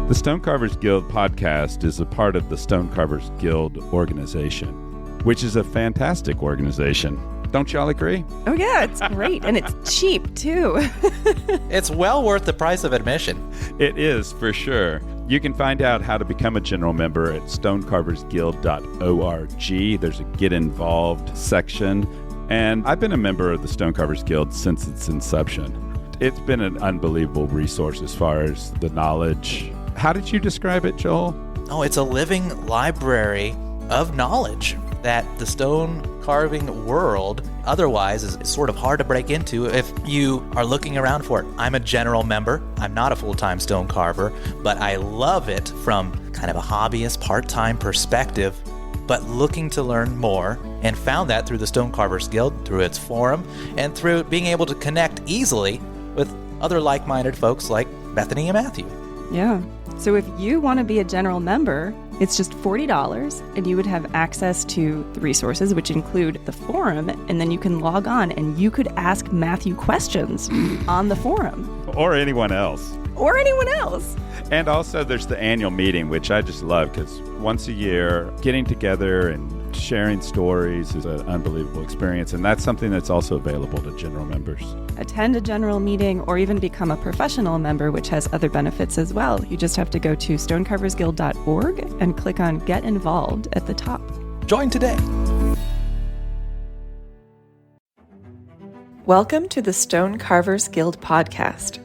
The Stone Carvers Guild Podcast is a part of the Stone Carvers Guild organization, which is a fantastic organization. Don't y'all agree? Oh, yeah, it's great. And it's cheap, too. It's well worth the price of admission. It is, for sure. You can find out how to become a general member at stonecarversguild.org. There's a Get Involved section. And I've been a member of the Stone Carvers Guild since its inception. It's been an unbelievable resource as far as the knowledge. How did you describe it, Joel? Oh, it's a living library of knowledge that the stone carving world otherwise is sort of hard to break into if you are looking around for it. I'm a general member. I'm not a full-time stone carver, but I love it from kind of a hobbyist, part-time perspective, but looking to learn more, and found that through the Stone Carvers Guild, through its forum, and through being able to connect easily with other like-minded folks like Bethany and Matthew. Yeah. So if you want to be a general member, it's just $40, and you would have access to the resources, which include the forum, and then you can log on and you could ask Matthew questions on the forum. Or anyone else. Or anyone else. And also there's the annual meeting, which I just love because once a year, getting together and sharing stories is an unbelievable experience. And that's something that's also available to general members. Attend a general meeting or even become a professional member, which has other benefits as well. You just have to go to stonecarversguild.org and click on Get Involved at the top. Join today. Welcome to the Stone Carvers Guild Podcast.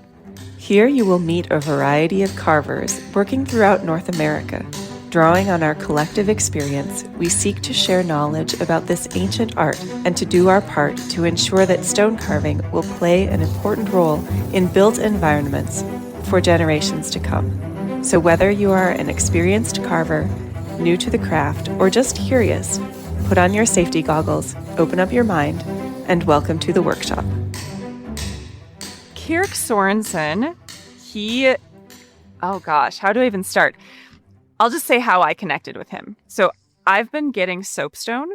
Here you will meet a variety of carvers working throughout North America. Drawing on our collective experience, we seek to share knowledge about this ancient art and to do our part to ensure that stone carving will play an important role in built environments for generations to come. So whether you are an experienced carver, new to the craft, or just curious, put on your safety goggles, open up your mind, and welcome to the workshop. Kierk Sorensen, how do I even start? I'll just say how I connected with him. So I've been getting soapstone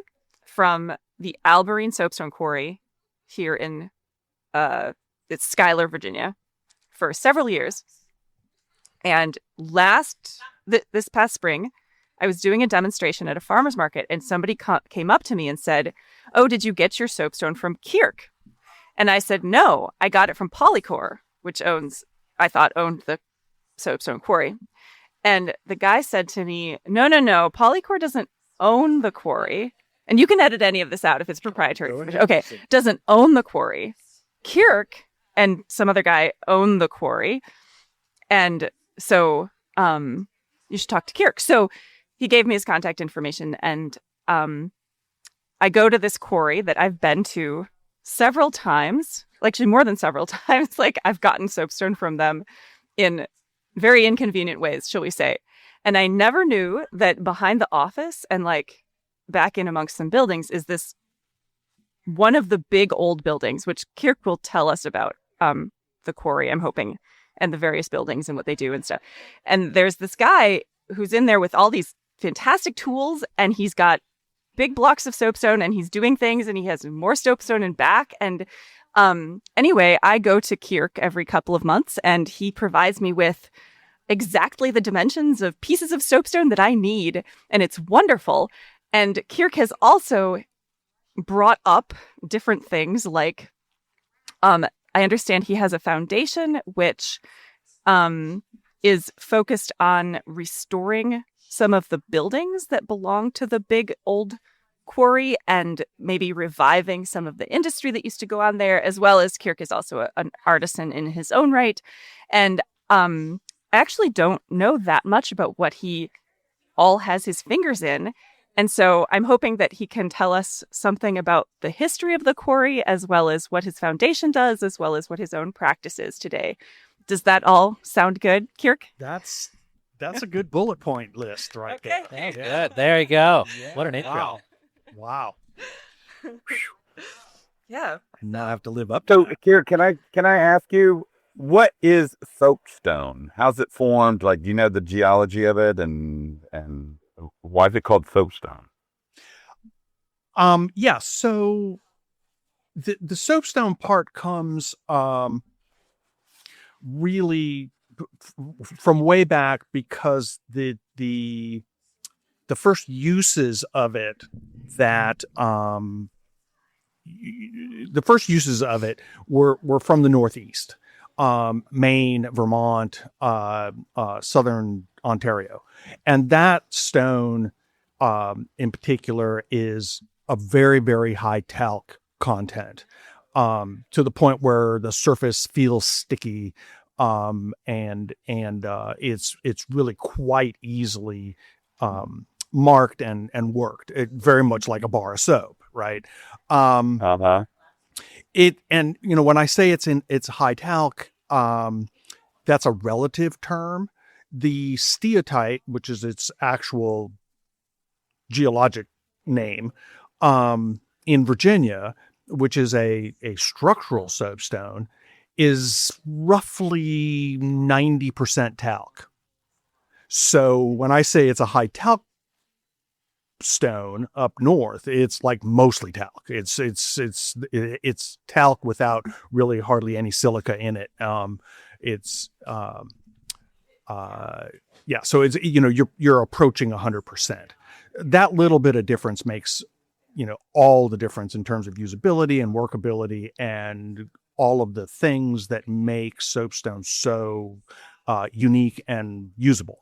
from the Alberene Soapstone Quarry here in it's Schuyler, Virginia, for several years. And this past spring, I was doing a demonstration at a farmer's market, and somebody came up to me and said, "Oh, did you get your soapstone from Kierk?" And I said, "No, I got it from Polycor," which I thought owned the soapstone quarry. And the guy said to me, no, Polycor doesn't own the quarry. And you can edit any of this out if it's proprietary. Okay, doesn't own the quarry. Kierk and some other guy own the quarry. And so you should talk to Kierk. So he gave me his contact information. And I go to this quarry that I've been to several times, actually more than several times. Like I've gotten soapstone from them in very inconvenient ways, shall we say. And I never knew that behind the office and like back in amongst some buildings is this one of the big old buildings, which Kierk will tell us about, the quarry, I'm hoping, and the various buildings and what they do and stuff. And there's this guy who's in there with all these fantastic tools, and he's got big blocks of soapstone, and he's doing things, and he has more soapstone in back. And anyway, I go to Kierk every couple of months, and he provides me with exactly the dimensions of pieces of soapstone that I need, and it's wonderful. And Kierk has also brought up different things like, I understand he has a foundation which is focused on restoring some of the buildings that belong to the big old quarry and maybe reviving some of the industry that used to go on there, as well as Kierk is also an artisan in his own right. And I actually don't know that much about what he all has his fingers in. And so I'm hoping that he can tell us something about the history of the quarry, as well as what his foundation does, as well as what his own practice is today. Does that all sound good, Kierk? That's a good bullet point list right there. That's good. There you go. Yeah. What an intro. Wow. Yeah. Now I have to live up So, to that. Kierk, can I ask you, what is soapstone? How's it formed? Like, do you know the geology of it, and why is it called soapstone? Yeah, so the soapstone part comes really from way back, because the first uses of it were from the Northeast, Maine, Vermont, Southern Ontario, and that stone in particular is a very, very high talc content, to the point where the surface feels sticky, and it's really quite easily marked and worked. It very much like a bar of soap, right? And when I say it's high talc, that's a relative term. The steatite, which is its actual geologic name, in Virginia, which is a structural soapstone, is roughly 90% talc. So when I say it's a high talc stone up north, it's like mostly talc. It's talc without really hardly any silica in it. So it's, you're approaching 100%. That little bit of difference makes, all the difference in terms of usability and workability and all of the things that make soapstone so unique and usable.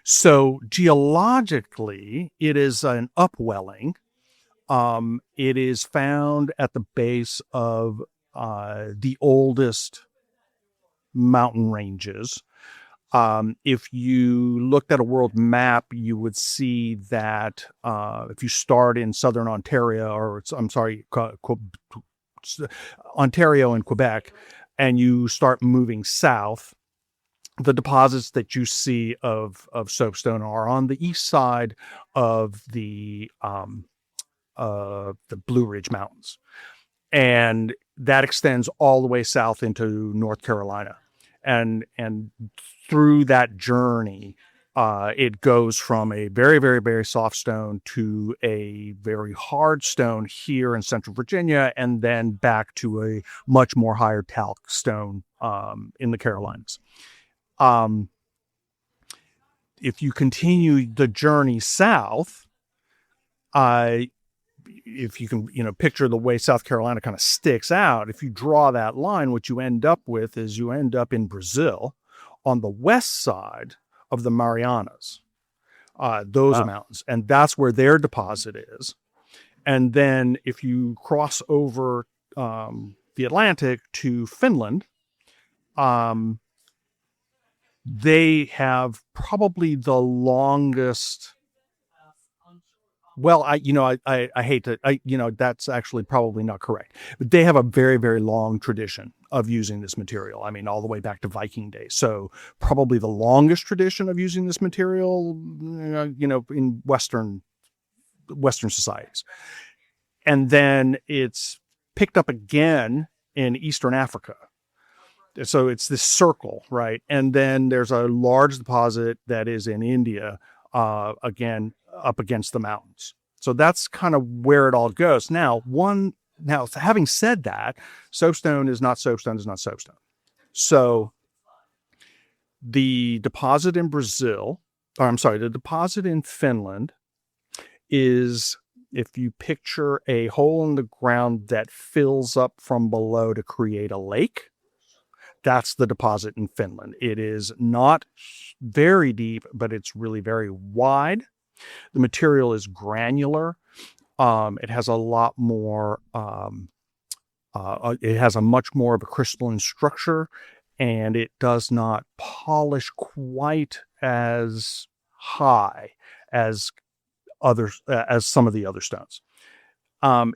So geologically, it is an upwelling. It is found at the base of the oldest mountain ranges. If you looked at a world map, you would see that if you start in southern Ontario, Ontario and Quebec, and you start moving south, the deposits that you see of soapstone are on the east side of the Blue Ridge Mountains, and that extends all the way south into North Carolina, and through that journey, it goes from a very, very, very soft stone to a very hard stone here in Central Virginia, and then back to a much more higher talc stone in the Carolinas. If you continue the journey south, if you can, picture the way South Carolina kind of sticks out, if you draw that line, what you end up with is you end up in Brazil on the west side of the Marianas, those mountains. And that's where their deposit is. And then if you cross over the Atlantic to Finland, they have probably the longest. Well, I hate to, that's actually probably not correct, but they have a very, very long tradition of using this material. I mean, all the way back to Viking days. So probably the longest tradition of using this material, in Western societies. And then it's picked up again in Eastern Africa. So it's this circle, right? And then there's a large deposit that is in India, again, up against the mountains. So that's kind of where it all goes. Now, having said that, soapstone is not soapstone. So the deposit in the deposit in Finland is, if you picture a hole in the ground that fills up from below to create a lake, that's the deposit in Finland. It is not very deep, but it's really very wide. The material is granular. It has a lot more, it has a much more of a crystalline structure, and it does not polish quite as high as some of the other stones.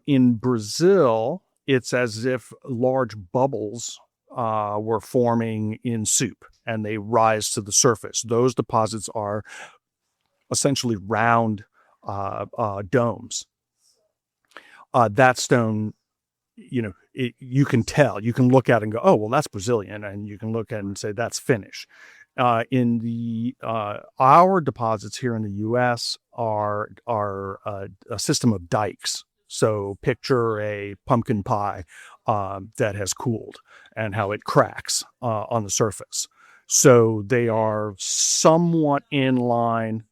In Brazil, it's as if large bubbles were forming in soup, and they rise to the surface. Those deposits are essentially round domes. That stone, you can tell. You can look at it and go, oh, well, that's Brazilian, and you can look at it and say that's Finnish. In the our deposits here in the U.S. are a system of dikes. So picture a pumpkin pie that has cooled and how it cracks on the surface. So they are somewhat inline,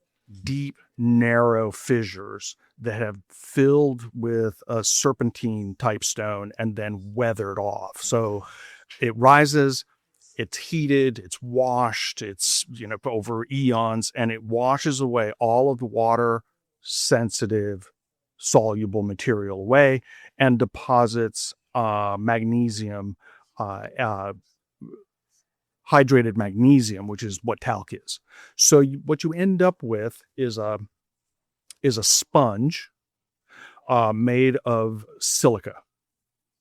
deep, narrow fissures that have filled with a serpentine type stone and then weathered off. So it rises, it's heated, it's washed, it's, over eons, and it washes away all of the water sensitive soluble material away and deposits magnesium, hydrated magnesium, which is what talc is. So what you end up with is a sponge made of silica.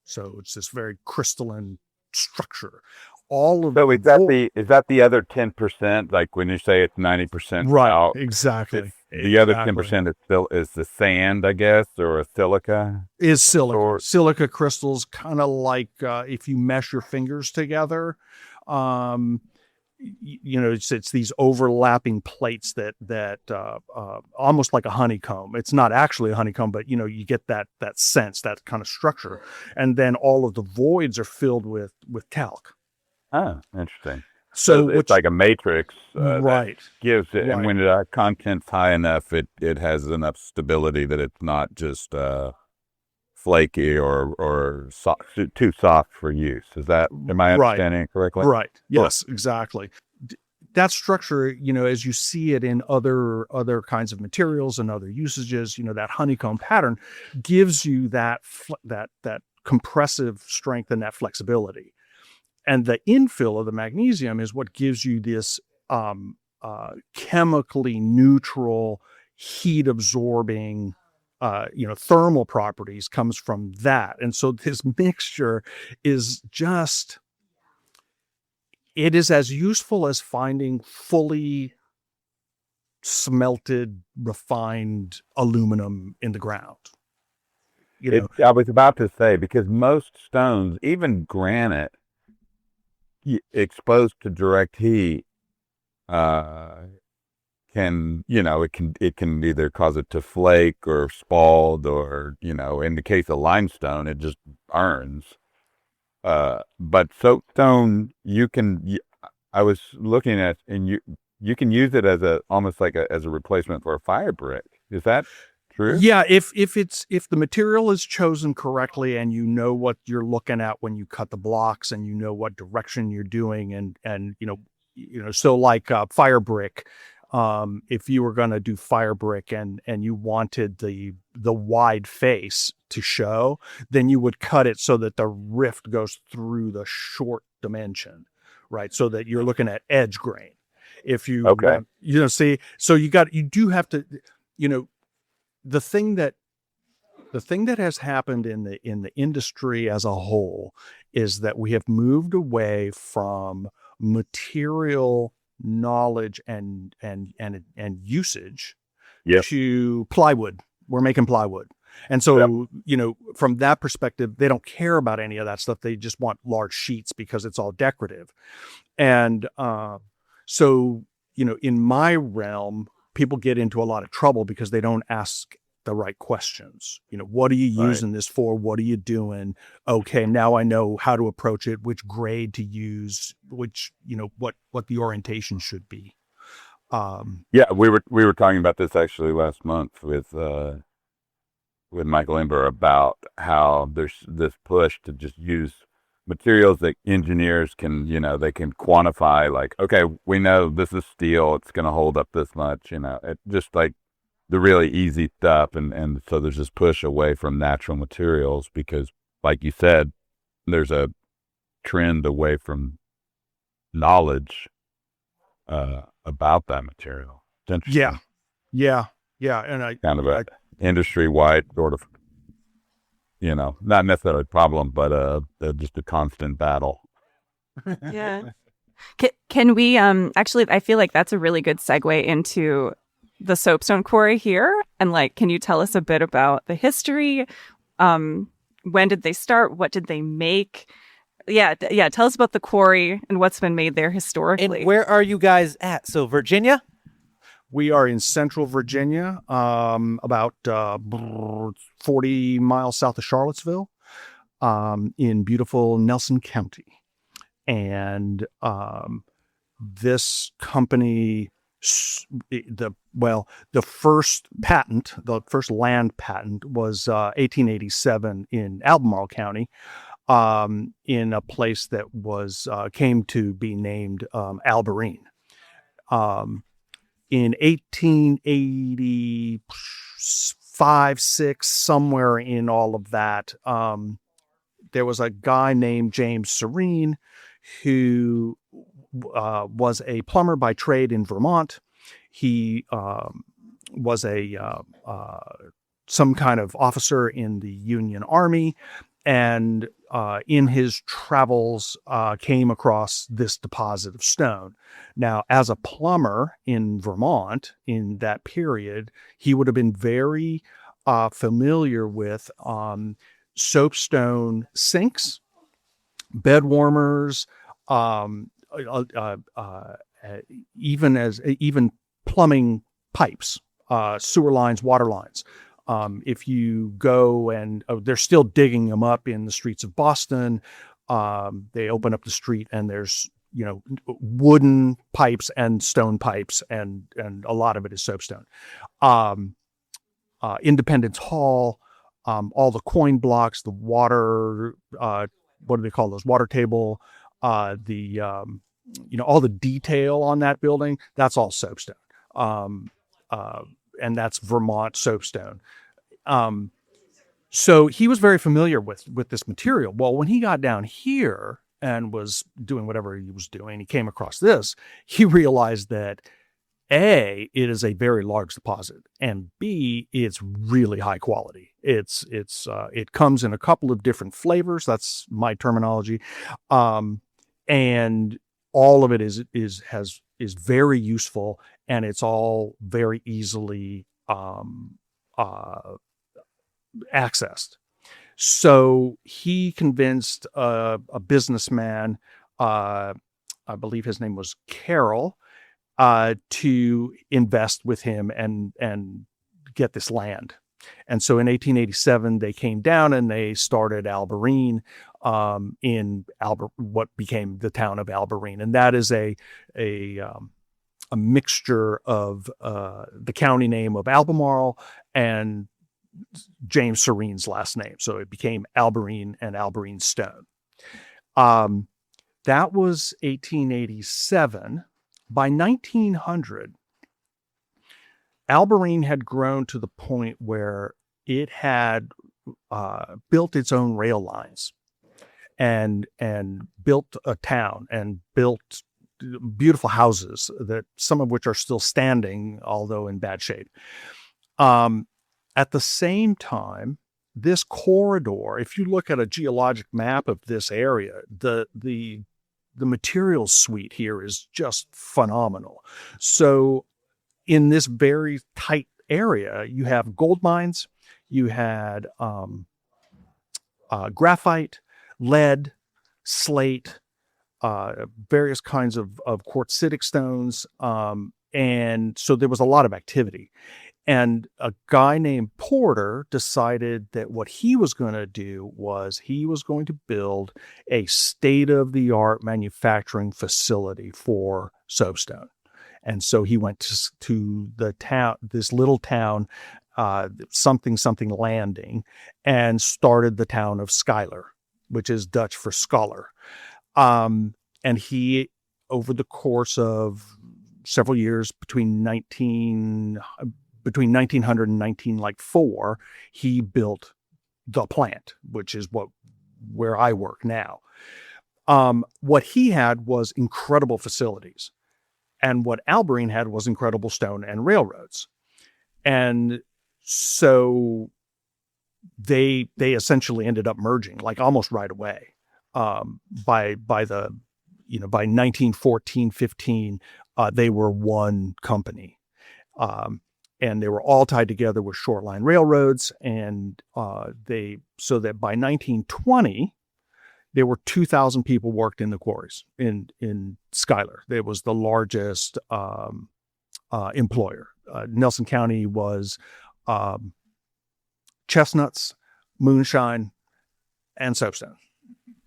So it's this very crystalline structure. So is that the other 10%? Like when you say it's 90% right? out, Exactly. The other 10% is the sand, I guess, or a silica. Is silica. Silica crystals, kind of like if you mesh your fingers together. It's these overlapping plates that almost like a honeycomb. It's not actually a honeycomb, but you get that sense, that kind of structure, and then all of the voids are filled with talc. Oh, interesting. So it's like a matrix, right? That gives it, right. And when the content's high enough, it has enough stability that it's not just flaky or too soft for use. Am I understanding it correctly? Right. Yes, exactly. That structure, as you see it in other kinds of materials and other usages, that honeycomb pattern gives you that compressive strength and that flexibility. And the infill of the magnesium is what gives you this chemically neutral, heat absorbing, thermal properties comes from that. And so this mixture is it is as useful as finding fully smelted, refined aluminum in the ground. I was about to say, because most stones, even granite, exposed to direct heat, can it can either cause it to flake or spald, or in the case of limestone, it just burns. But soapstone, I was looking at, and you can use it as almost like as a replacement for a fire brick. Is that true? Yeah, if the material is chosen correctly and you know what you're looking at when you cut the blocks and you know what direction you're doing, and so like fire brick, if you were going to do fire brick and you wanted the wide face to show, then you would cut it so that the rift goes through the short dimension, right? So that you're looking at edge grain. If you so you do have to, the thing that has happened in the industry as a whole is that we have moved away from material knowledge and usage to plywood. We're making plywood. And so, from that perspective, they don't care about any of that stuff. They just want large sheets because it's all decorative. And so, in my realm, people get into a lot of trouble because they don't ask the right questions. What are you using this for? What are you doing? Okay, now I know how to approach it, which grade to use, which, what the orientation should be. We were talking about this actually last month with Michael Ember about how there's this push to just use materials that engineers can, they can quantify, like, okay, we know this is steel, it's going to hold up this much, it just like the really easy stuff. And so there's this push away from natural materials because, like you said, there's a trend away from knowledge about that material. It's interesting. Yeah. And I kind of a industry-wide sort of, not necessarily a problem, but just a constant battle. Yeah. Can we actually, I feel like that's a really good segue into the soapstone quarry here. And can you tell us a bit about the history? When did they start? What did they make? Yeah. Tell us about the quarry and what's been made there historically. And where are you guys at? So Virginia? We are in central Virginia, about 40 miles south of Charlottesville. in beautiful Nelson County. And this company, the first land patent was 1887 in Albemarle County, in a place that came to be named Alberene. In 1885, 6, somewhere in all of that, there was a guy named James Serene who was a plumber by trade in Vermont. He was some kind of officer in the Union Army, and in his travels came across this deposit of stone. Now, as a plumber in Vermont in that period, he would have been very familiar with soapstone sinks, bed warmers, even plumbing pipes, sewer lines, water lines. If you go and they're still digging them up in the streets of Boston, they open up the street and there's wooden pipes and stone pipes, and a lot of it is soapstone. Independence Hall, all the coin blocks, the water, what do they call those? Water table, all the detail on that building, that's all soapstone. And that's Vermont soapstone. So he was very familiar with this material. Well, when he got down here and was doing whatever he was doing, he came across this. He realized that A, it is a very large deposit, and B, it's really high quality. It comes in a couple of different flavors. That's my terminology. And all of it is very useful, and it's all very easily accessed. So he convinced a businessman, I believe his name was Carroll, to invest with him and get this land. And so in 1887, they came down and they started Alberene in what became the town of Alberene. And that is a mixture of the county name of Albemarle and James Serene's last name. So it became Alberene and Alberene Stone. That was 1887. By 1900, Alberene had grown to the point where it had built its own rail lines and built a town and built beautiful houses, that some of which are still standing, although in bad shape. At the same time, this corridor, if you look at a geologic map of this area, the materials suite here is just phenomenal. So in this very tight area, you have gold mines, you had graphite, lead, slate, various kinds of quartzitic stones. And so there was a lot of activity. And a guy named Porter decided that what he was going to do was he was going to build a state-of-the-art manufacturing facility for soapstone. And so he went to the town, this little town, something Landing, and started the town of Schuyler, which is Dutch for scholar. And he, over the course of several years, between 1900 and 1904, he built the plant, which is where I work now. What he had was incredible facilities, and what Alberene had was incredible stone and railroads. And so they essentially ended up merging, like almost right away. By 1914, 15, they were one company. And they were all tied together with short line railroads. And so that by 1920, there were 2,000 people worked in the quarries in Schuyler. It was the largest employer. Nelson County was chestnuts, moonshine, and soapstone.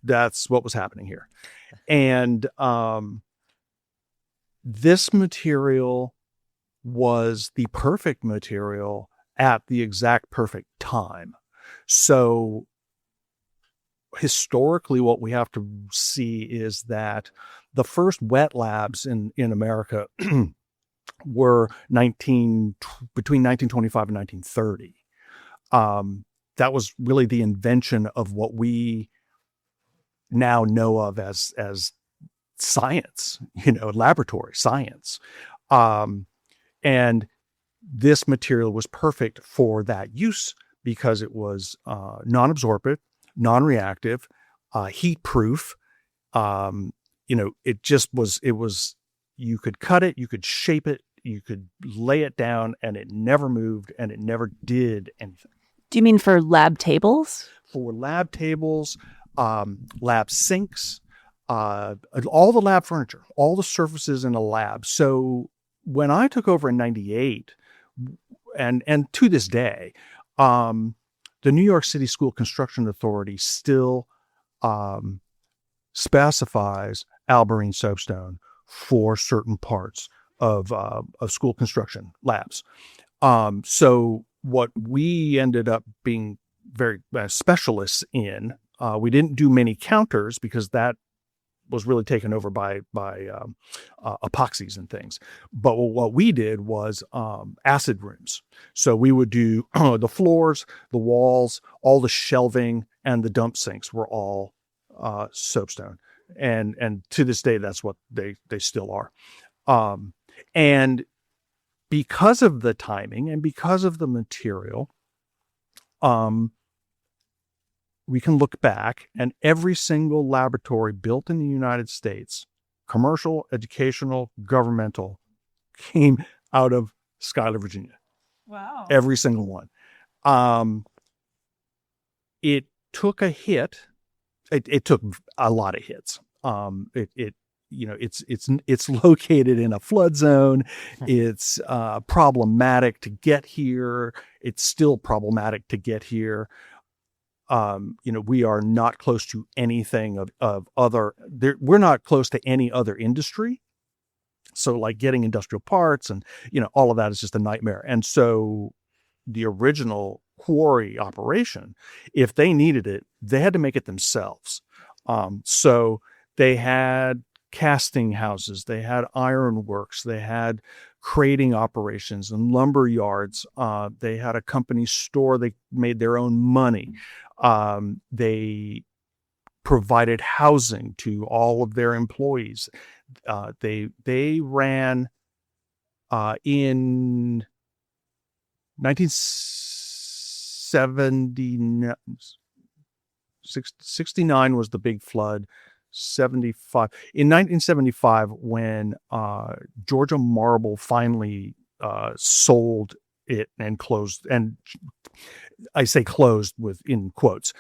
That's what was happening here. And this material was the perfect material at the exact perfect time. So historically, what we have to see is that the first wet labs in America were between 1925 and 1930. That was really the invention of what we now know of as science, laboratory science. And this material was perfect for that use because it was non-absorpent, non-reactive, heat-proof. It was, you could cut it, you could shape it, you could lay it down, and it never moved and it never did anything. Do you mean for lab tables? For lab tables, lab sinks, all the lab furniture, all the surfaces in a lab. So when I took over in 98, and to this day, the New York City School Construction Authority still specifies Alberene soapstone for certain parts of school construction labs. So what we ended up being very specialists in, we didn't do many counters because that was really taken over by epoxies and things. But what we did was acid rooms. So we would do the floors, the walls, all the shelving, and the dump sinks were all soapstone. And to this day, that's what they still are. And because of the timing and because of the material, we can look back, and every single laboratory built in the United States, commercial, educational, governmental, came out of Schuyler, Virginia. Wow. Every single one. It took a hit. It took a lot of hits. It's located in a flood zone. It's problematic to get here. It's still problematic to get here. We are not close to anything of other, we're not close to any other industry. So like getting industrial parts and, all of that is just a nightmare. And so the original quarry operation, if they needed it, they had to make it themselves. So they had casting houses, they had iron works, they had crating operations and lumber yards. They had a company store. They made their own money. They provided housing to all of their employees. They ran in 1969 was the big flood. 75 in 1975 when Georgia Marble finally sold it and closed, and I say closed with in quotes,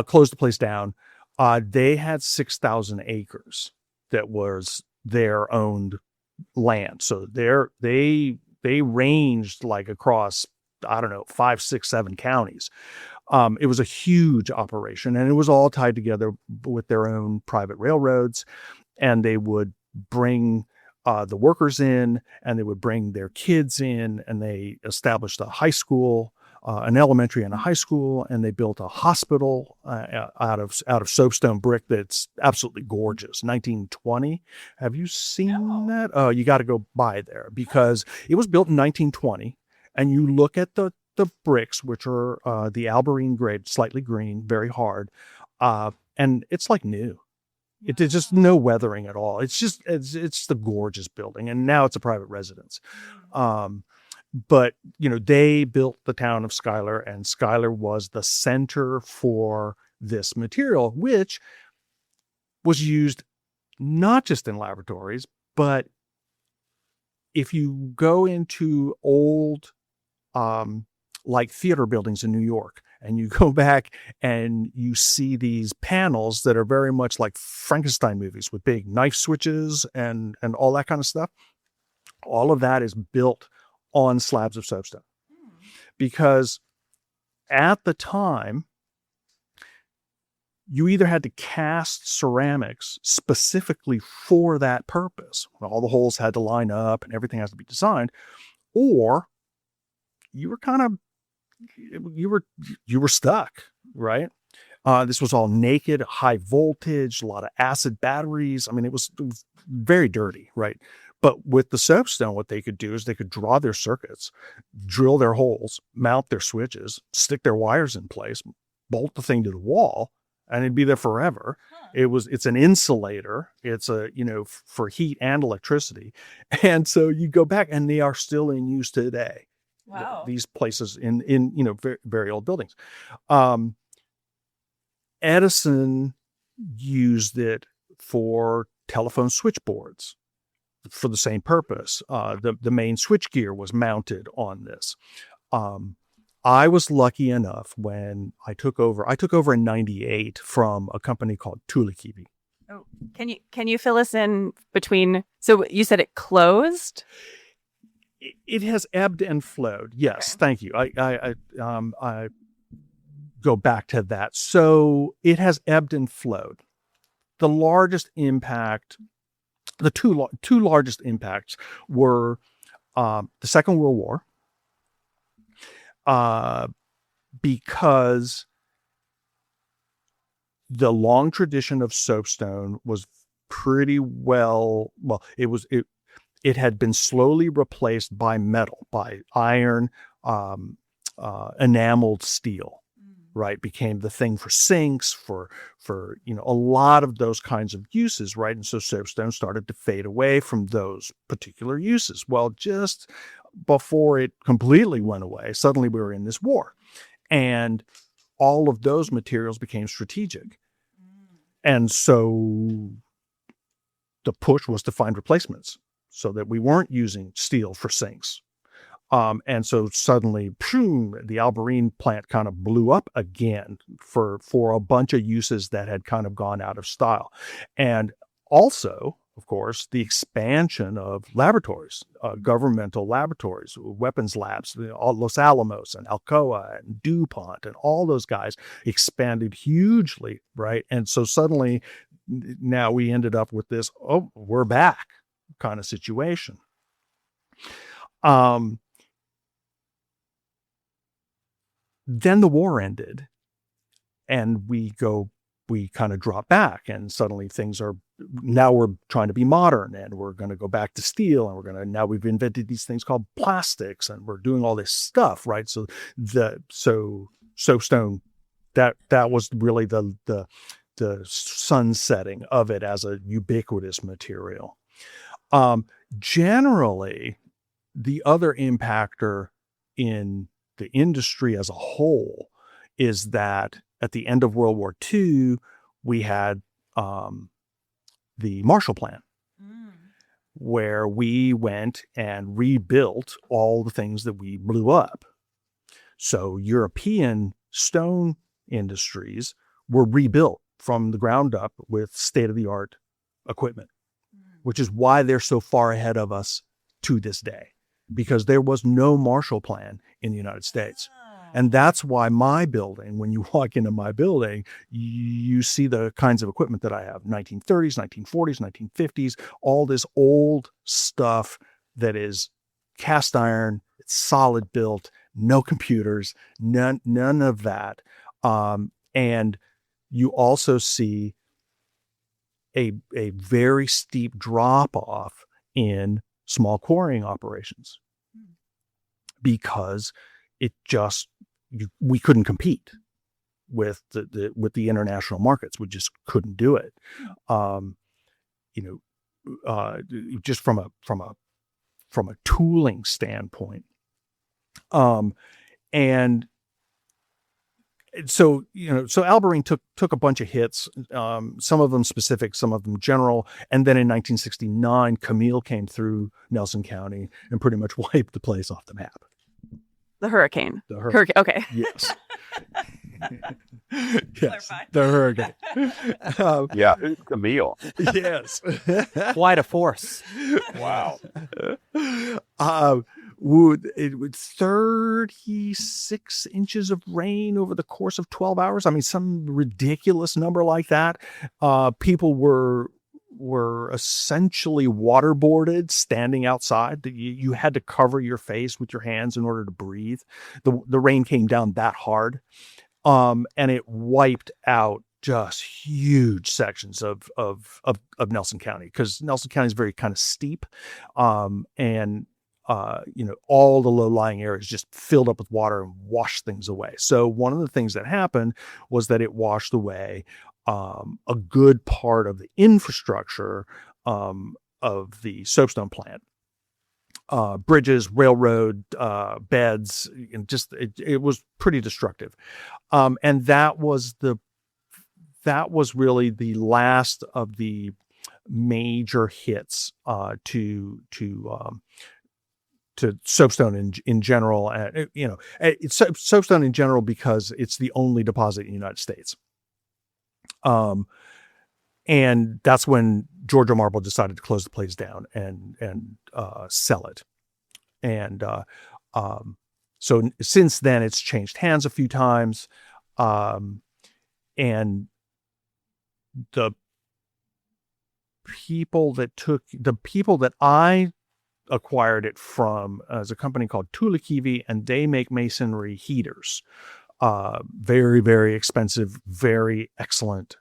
closed the place down. They had 6,000 acres that was their owned land. So they ranged like across, I don't know, 5, 6, 7 counties. It was a huge operation, and it was all tied together with their own private railroads. And they would bring the workers in, and they would bring their kids in, and they established a high school, an elementary and a high school, and they built a hospital out of soapstone brick that's absolutely gorgeous. 1920. Have you seen that? Oh, you got to go by there because it was built in 1920, and you look at the bricks, which are the Alberene grade, slightly green, very hard, and it's like new. There's just no weathering at all. It's the gorgeous building, and now it's a private residence. But they built the town of Schuyler, and Schuyler was the center for this material, which was used not just in laboratories, but if you go into old like theater buildings in New York, and you go back and you see these panels that are very much like Frankenstein movies with big knife switches and all that kind of stuff. All of that is built on slabs of soapstone. Because at the time, you either had to cast ceramics specifically for that purpose. All the holes had to line up and everything has to be designed, or you were stuck, right? This was all naked, high voltage, a lot of acid batteries. I mean, it was very dirty, right? But with the soapstone, what they could do is they could draw their circuits, drill their holes, mount their switches, stick their wires in place, bolt the thing to the wall, and it'd be there forever. It's an insulator. It's for heat and electricity. And so you go back and they are still in use today. Wow. These places in very, very old buildings. Edison used it for telephone switchboards for the same purpose. The main switchgear was mounted on this. I was lucky enough when I took over in 98 from a company called Tuulikivi. Oh, can you fill us in between? So you said it closed? It has ebbed and flowed. Yes, Okay. thank you. I go back to that. So it has ebbed and flowed. The largest impact, the two largest impacts were the Second World War, because the long tradition of soapstone was pretty it had been slowly replaced by metal, by iron, enameled steel, right? Became the thing for sinks, for a lot of those kinds of uses, right? And so soapstone started to fade away from those particular uses. Well, just before it completely went away, suddenly we were in this war, and all of those materials became strategic. And so the push was to find replacements so that we weren't using steel for sinks. And so suddenly, the Alberene plant kind of blew up again for a bunch of uses that had kind of gone out of style. And also, of course, the expansion of laboratories, governmental laboratories, weapons labs, Los Alamos and Alcoa and DuPont and all those guys expanded hugely, right? And so suddenly now we ended up with this, oh, we're back kind of situation. Then the war ended and we kind of drop back, and suddenly now we're trying to be modern and we're going to go back to steel, and now we've invented these things called plastics and we're doing all this stuff, right? So soapstone, that was really the sunsetting of it as a ubiquitous material. Generally, the other impactor in the industry as a whole is that at the end of World War II, we had the Marshall Plan, where we went and rebuilt all the things that we blew up. So European stone industries were rebuilt from the ground up with state-of-the-art equipment, which is why they're so far ahead of us to this day, because there was no Marshall Plan in the United States. And that's why my building, when you walk into my building, you see the kinds of equipment that I have, 1930s, 1940s, 1950s, all this old stuff that is cast iron, it's solid built, no computers, none of that. And you also see a very steep drop off in small quarrying operations, because we couldn't compete with the international markets. We just couldn't do it. Just from a tooling standpoint. And so Alberene took a bunch of hits, some of them specific, some of them general. And then in 1969, Camille came through Nelson County and pretty much wiped the place off the map. The hurricane. Hurricane. Okay. Yes. Yes. The hurricane. Yeah. Who's Camille? Yes. Quite a force. Wow. it would 36 inches of rain over the course of 12 hours. I mean, some ridiculous number like that. People were essentially waterboarded standing outside. You had to cover your face with your hands in order to breathe. The rain came down that hard. And it wiped out just huge sections of Nelson County, because Nelson County is very kind of steep. And all the low-lying areas just filled up with water and washed things away. So one of the things that happened was that it washed away a good part of the infrastructure of the soapstone plant. Bridges, railroad, beds, and just it was pretty destructive. And that was really the last of the major hits to soapstone in general. It's soapstone in general because it's the only deposit in the United States. And that's when Georgia Marble decided to close the place down and sell it. And so since then, it's changed hands a few times. And the people that I acquired it from is a company called Tuulikivi, and they make masonry heaters. Very, very expensive, very excellent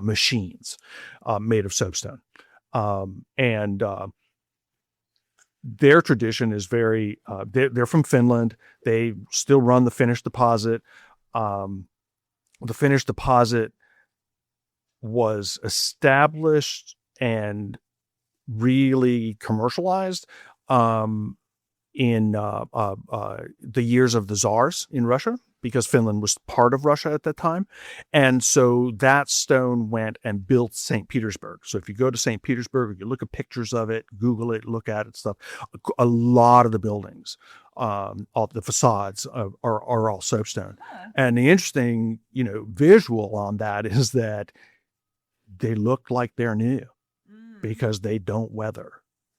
machines made of soapstone. And their tradition is very, they're from Finland. They still run the finished deposit. The finished deposit was established and really commercialized in the years of the Tsars in Russia, because Finland was part of Russia at that time. And so that stone went and built St. Petersburg. So if you go to St. Petersburg, or you look at pictures of it, Google it, look at it, stuff, a lot of the buildings, all the facades are all soapstone. And the interesting, visual on that is that they look like they're new because they don't weather.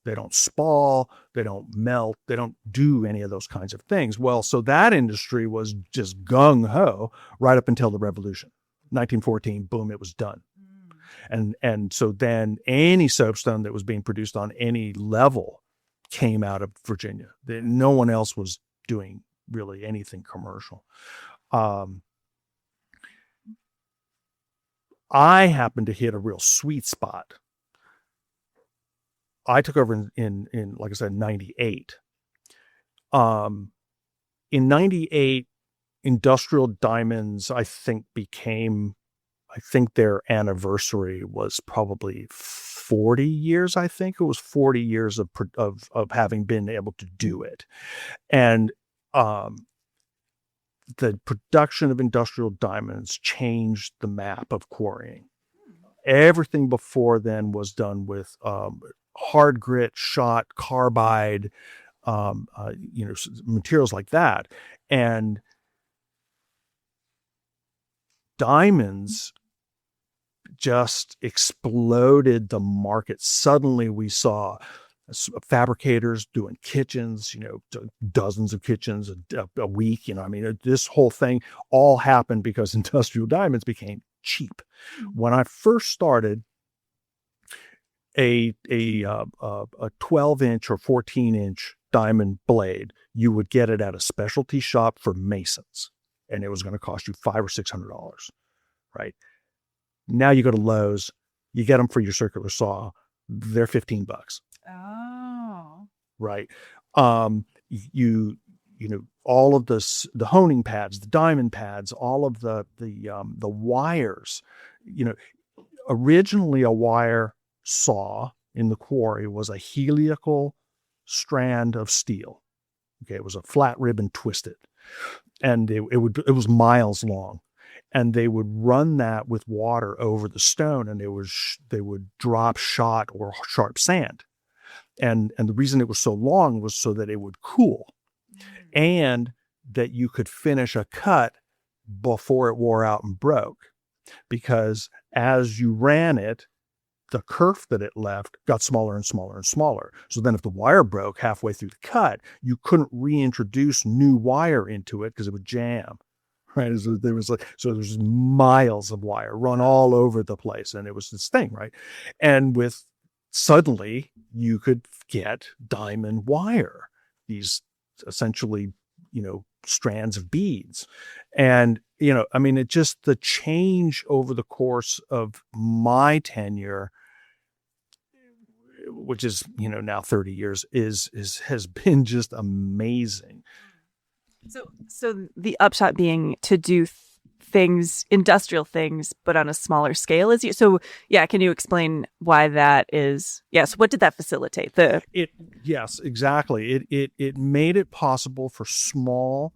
They don't spall, they don't melt, they don't do any of those kinds of things. Well, so that industry was just gung-ho right up until the revolution. 1914, boom, it was done. And so then any soapstone that was being produced on any level came out of Virginia. No one else was doing really anything commercial. I happened to hit a real sweet spot. I took over in like I said, 98. In 98, Industrial Diamonds, I think their anniversary was probably 40 years. I think it was 40 years of having been able to do it. And the production of Industrial Diamonds changed the map of quarrying. Everything before then was done with hard grit, shot, carbide, materials like that. And diamonds just exploded the market. Suddenly we saw fabricators doing kitchens, dozens of kitchens a week. This whole thing all happened because Industrial Diamonds became cheap. When I first started, a 12-inch or 14-inch diamond blade, you would get it at a specialty shop for masons, and it was going to cost you $500 or $600, right? Now you go to Lowe's, you get them for your circular saw, they're $15. Oh, right. You all of the honing pads, the diamond pads, all of the wires. Originally a wire saw in the quarry was a helical strand of steel. Okay, it was a flat ribbon twisted, and it was miles long, and they would run that with water over the stone, and they would drop shot or sharp sand, and the reason it was so long was so that it would cool, and that you could finish a cut before it wore out and broke, because as you ran it, the kerf that it left got smaller and smaller and smaller. So then if the wire broke halfway through the cut, you couldn't reintroduce new wire into it because it would jam. Right. So there was miles of wire run all over the place. And it was this thing, right? And suddenly you could get diamond wire, these essentially, strands of beads. And, the change over the course of my tenure, which is, now 30 years, has been just amazing. So the upshot being to do things, industrial things, but on a smaller scale. Can you explain why that is? Yes. What did that facilitate? Yes, exactly. It made it possible for small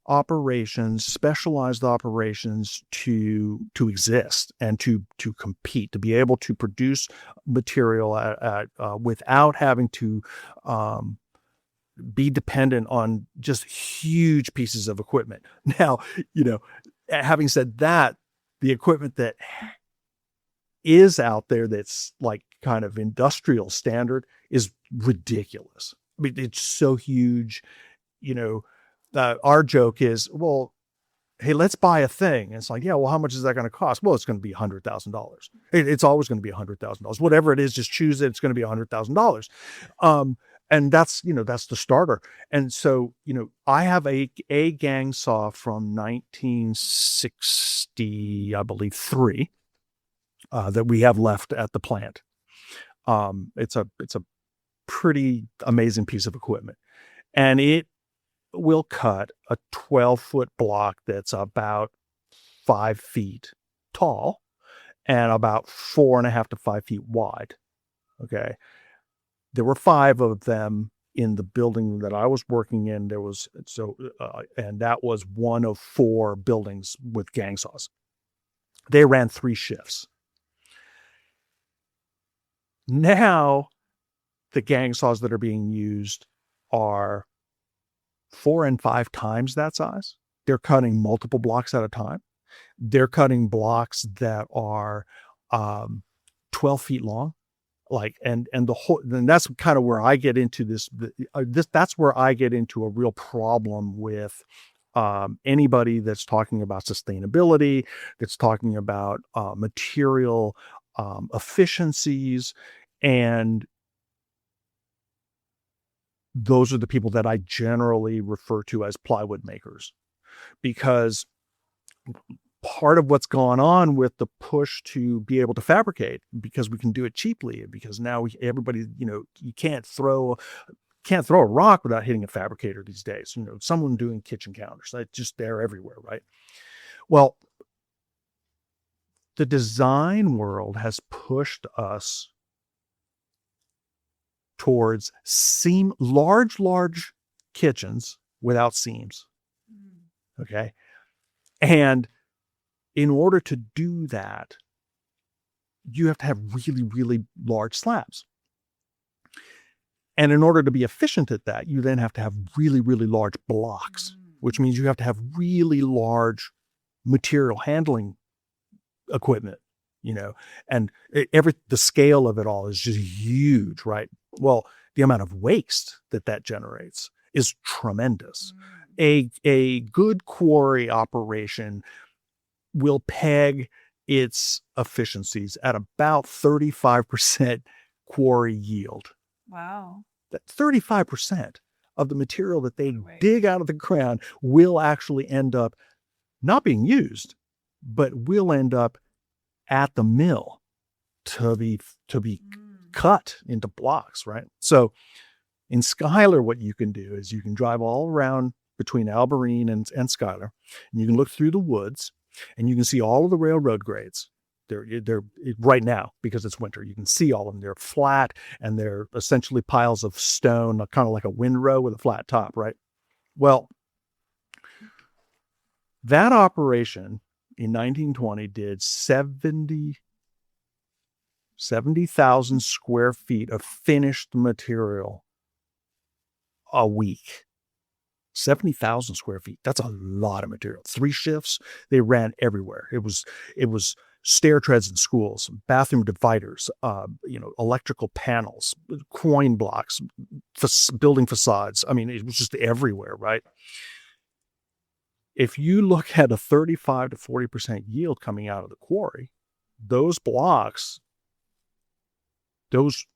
operations, specialized operations to exist and to compete, to be able to produce material without having to be dependent on just huge pieces of equipment. Now, having said that, the equipment that is out there that's like kind of industrial standard is ridiculous. I mean, it's so huge. Our joke is, well, hey, let's buy a thing. And it's like, yeah, well, how much is that going to cost? Well, it's going to be $100,000. It's always going to be $100,000. Whatever it is, just choose it. It's going to be $100,000. And that's the starter. And so, I have a gang saw from 1960, I believe, 3, that we have left at the plant. It's a pretty amazing piece of equipment, and it will cut a 12-foot block that's about 5 feet tall and about 4.5 to 5 feet wide. Okay. There were 5 of them in the building that I was working in. And that was one of 4 buildings with gang saws. They ran 3 shifts. Now, the gang saws that are being used are 4 and 5 times that size. They're cutting multiple blocks at a time. They're cutting blocks that are 12 feet long. And that's kind of where I get into that's where I get into a real problem with anybody that's talking about sustainability, that's talking about material efficiencies, and those are the people that I generally refer to as plywood makers, because part of what's gone on with the push to be able to fabricate, because we can do it cheaply, because now everybody, you can't throw a rock without hitting a fabricator these days. Someone doing kitchen counters, they're everywhere, right? Well, the design world has pushed us towards large kitchens without seams. Okay. And in order to do that, you have to have really, really large slabs. And in order to be efficient at that, you then have to have really, really large blocks, which means you have to have really large material handling equipment, and the scale of it all is just huge, right? Well, the amount of waste that generates is tremendous. A good quarry operation will peg its efficiencies at about 35% quarry yield. Wow. That 35% of the material that they dig out of the ground will actually end up not being used, but will end up at the mill to be cut into blocks, right? So in Schuyler, what you can do is you can drive all around between Alberene and Schuyler, and you can look through the woods, and you can see all of the railroad grades. They're right now, because it's winter, you can see all of them. They're flat, and they're essentially piles of stone, kind of like a windrow with a flat top, right? Well, that operation in 1920 did 70,000 square feet of finished material a week. 70,000 square feet. That's a lot of material. 3 shifts. They ran everywhere. It was stair treads in schools, bathroom dividers, electrical panels, coin blocks, building facades. I mean, it was just everywhere, right? If you look at a 35 to 40% yield coming out of the quarry, those blocks, those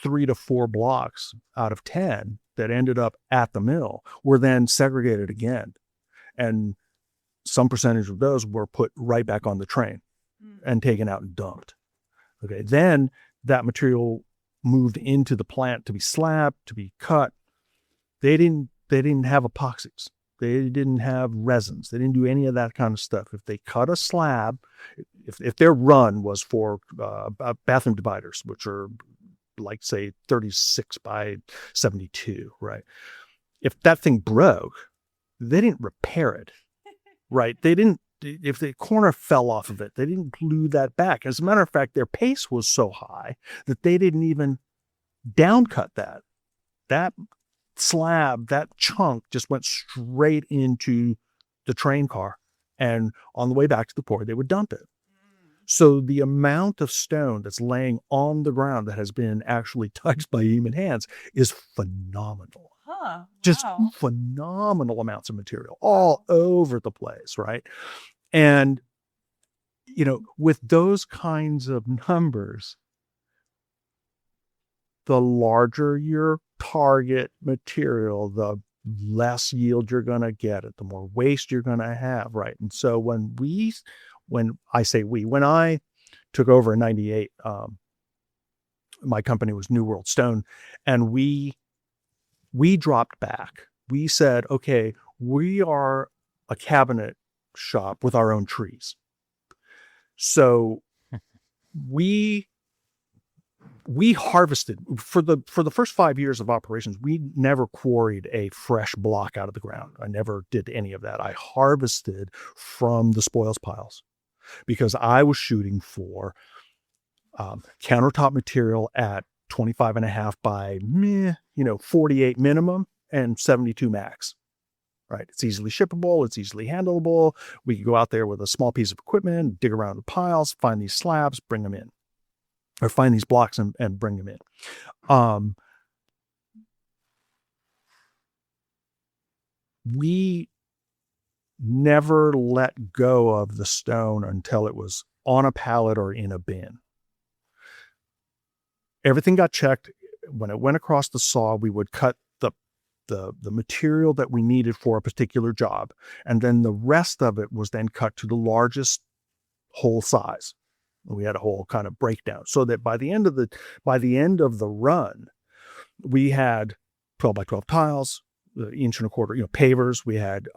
3 to 4 blocks out of 10 that ended up at the mill were then segregated again. And some percentage of those were put right back on the train and taken out and dumped. Okay. Then that material moved into the plant to be slabbed, to be cut. They didn't have epoxies. They didn't have resins. They didn't do any of that kind of stuff. If they cut a slab, if their run was for bathroom dividers, which are like, say, 36 by 72, right? If that thing broke, they didn't repair it, right? They didn't, if the corner fell off of it, they didn't glue that back. As a matter of fact, their pace was so high that they didn't even downcut that. That slab, that chunk just went straight into the train car. And on the way back to the quarry, they would dump it. So the amount of stone that's laying on the ground that has been actually touched by human hands is phenomenal. Huh. Just Wow. phenomenal amounts of material all over the place, right? And, with those kinds of numbers, the larger your target material, the less yield you're going to get it, the more waste you're going to have, right? And so when I took over in 98, my company was New World Stone, and we dropped back. We said, okay, we are a cabinet shop with our own trees. So we harvested for the first 5 years of operations. We never quarried a fresh block out of the ground. I never did any of that. I harvested from the spoils piles because I was shooting for countertop material at 25.5 by 48 minimum and 72 max. Right. It's easily shippable. It's easily handleable. We could go out there with a small piece of equipment, dig around the piles, find these slabs, bring them in, or find these blocks and bring them in. We never let go of the stone until it was on a pallet or in a bin. Everything got checked. When it went across the saw, we would cut the material that we needed for a particular job. And then the rest of it was then cut to the largest hole size. We had a whole kind of breakdown so that by the end of the run, we had 12 by 12 tiles, inch and a quarter, pavers. We had,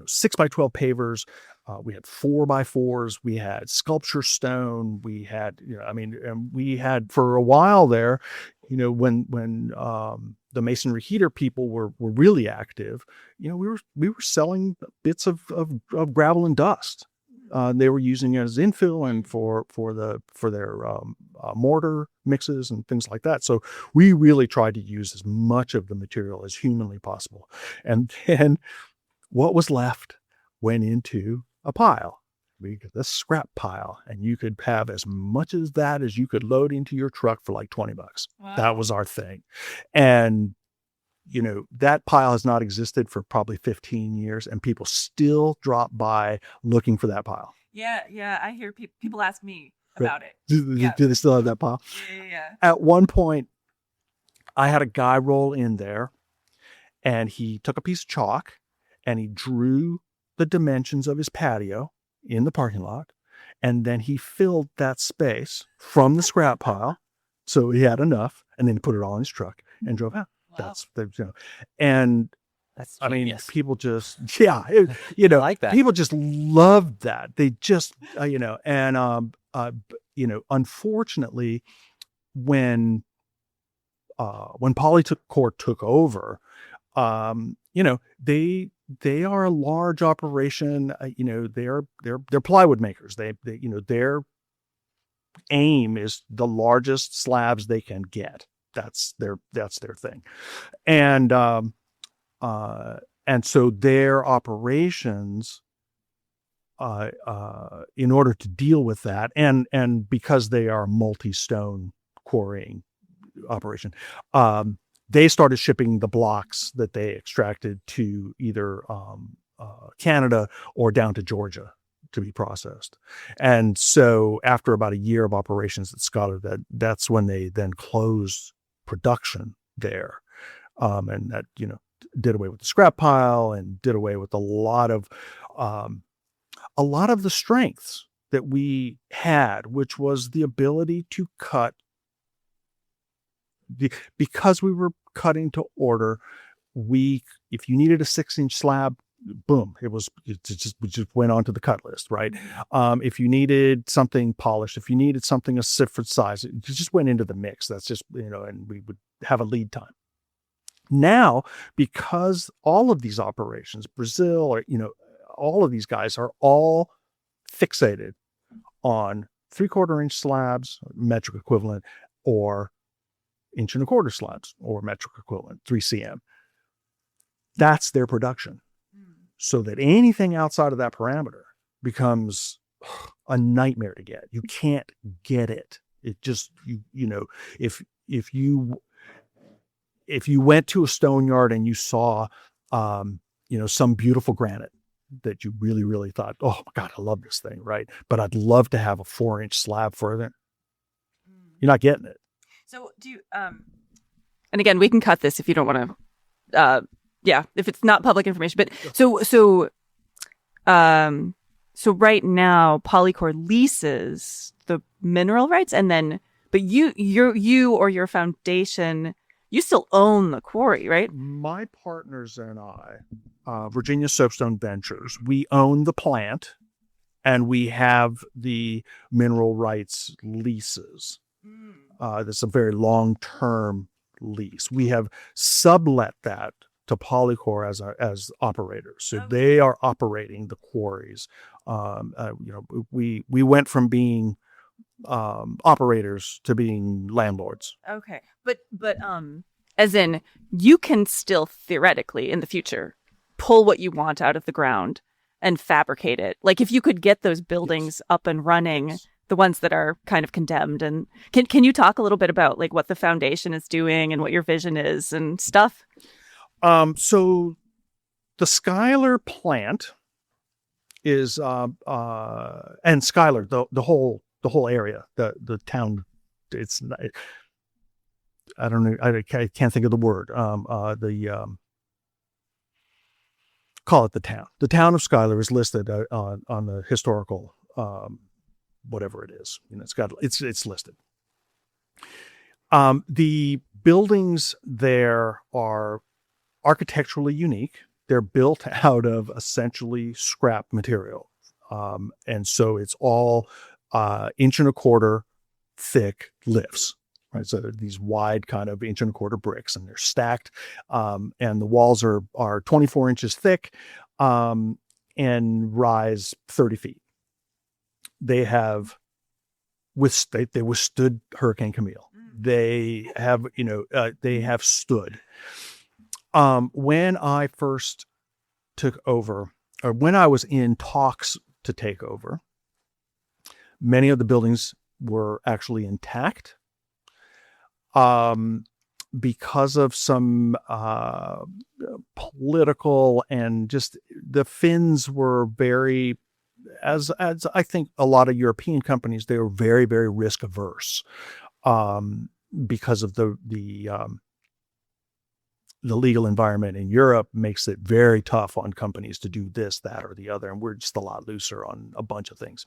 6 by 12 pavers. We had 4 by 4s. We had sculpture stone. We had, and we had for a while there, when the masonry heater people were really active, we were selling bits of gravel and dust. They were using it as infill and for their mortar mixes and things like that. So we really tried to use as much of the material as humanly possible. And then what was left went into a pile. We got this scrap pile, and you could have as much as that as you could load into your truck for like $20. Wow. That was our thing. And that pile has not existed for probably 15 years, and people still drop by looking for that pile. Yeah. I hear people ask me about it. Do they still have that pile? Yeah. At one point, I had a guy roll in there, and he took a piece of chalk, and he drew the dimensions of his patio in the parking lot, and then he filled that space from the scrap pile, so he had enough, and then he put it all in his truck and drove out. Wow. And That's I mean, genius. people just, I like that. people just loved that. They just, unfortunately, when Polycorp took over, they are a large operation. They're plywood makers. They their aim is the largest slabs they can get. That's their thing. And so their operations in order to deal with that, and because they are multi-stone quarrying operation, they started shipping the blocks that they extracted to either Canada or down to Georgia to be processed. And so after about a year of operations at Schuyler, that's when they then closed production there. And that, did away with the scrap pile and did away with a lot of the strengths that we had, which was the ability to cut. Because we were cutting to order, if you needed a 6-inch slab, boom, we just went on to the cut list, right? If you needed something polished, if you needed something a different size, it just went into the mix. That's just, and we would have a lead time. Now, because all of these operations, Brazil, or, all of these guys are all fixated on 3/4 inch slabs, metric equivalent, or 1.25 inch slabs, or metric equivalent, 3 cm. That's their production. So that anything outside of that parameter becomes a nightmare to get. You can't get it. It just, if you went to a stone yard and you saw, some beautiful granite that you really, really thought, oh my God, I love this thing, right? But I'd love to have a 4-inch slab for it. You're not getting it. So do you, and again, we can cut this if you don't want to, if it's not public information, but so right now Polycor leases the mineral rights, and then, but you or your foundation, you still own the quarry, right? My partners and I, Virginia Soapstone Ventures, we own the plant and we have the mineral rights leases. That's a very long-term lease. We have sublet that to Polycor as operators. So they are operating the quarries. We went from being operators to being landlords. Okay. But as in, you can still theoretically in the future pull what you want out of the ground and fabricate it. Like if you could get those buildings up and running, the ones that are kind of condemned. And can you talk a little bit about like what the foundation is doing and what your vision is and stuff? So the Schuyler plant is, and Schuyler, the whole area, the town, it's not, I don't know, I can't think of the word. Call it the town. The town of Schuyler is listed on the historical, whatever it is. It's listed. The buildings there are architecturally unique. They're built out of essentially scrap material. And so it's all 1.25 inch thick lifts, right? So these wide kind of 1.25 inch bricks, and they're stacked. And the walls are 24 inches thick and rise 30 feet. They have withstood Hurricane Camille. They have stood. When I first took over, or when I was in talks to take over, many of the buildings were actually intact. Because of some political and just the Finns were very, as I think a lot of European companies, they were very, very risk averse because of the legal environment in Europe makes it very tough on companies to do this, that, or the other. And we're just a lot looser on a bunch of things.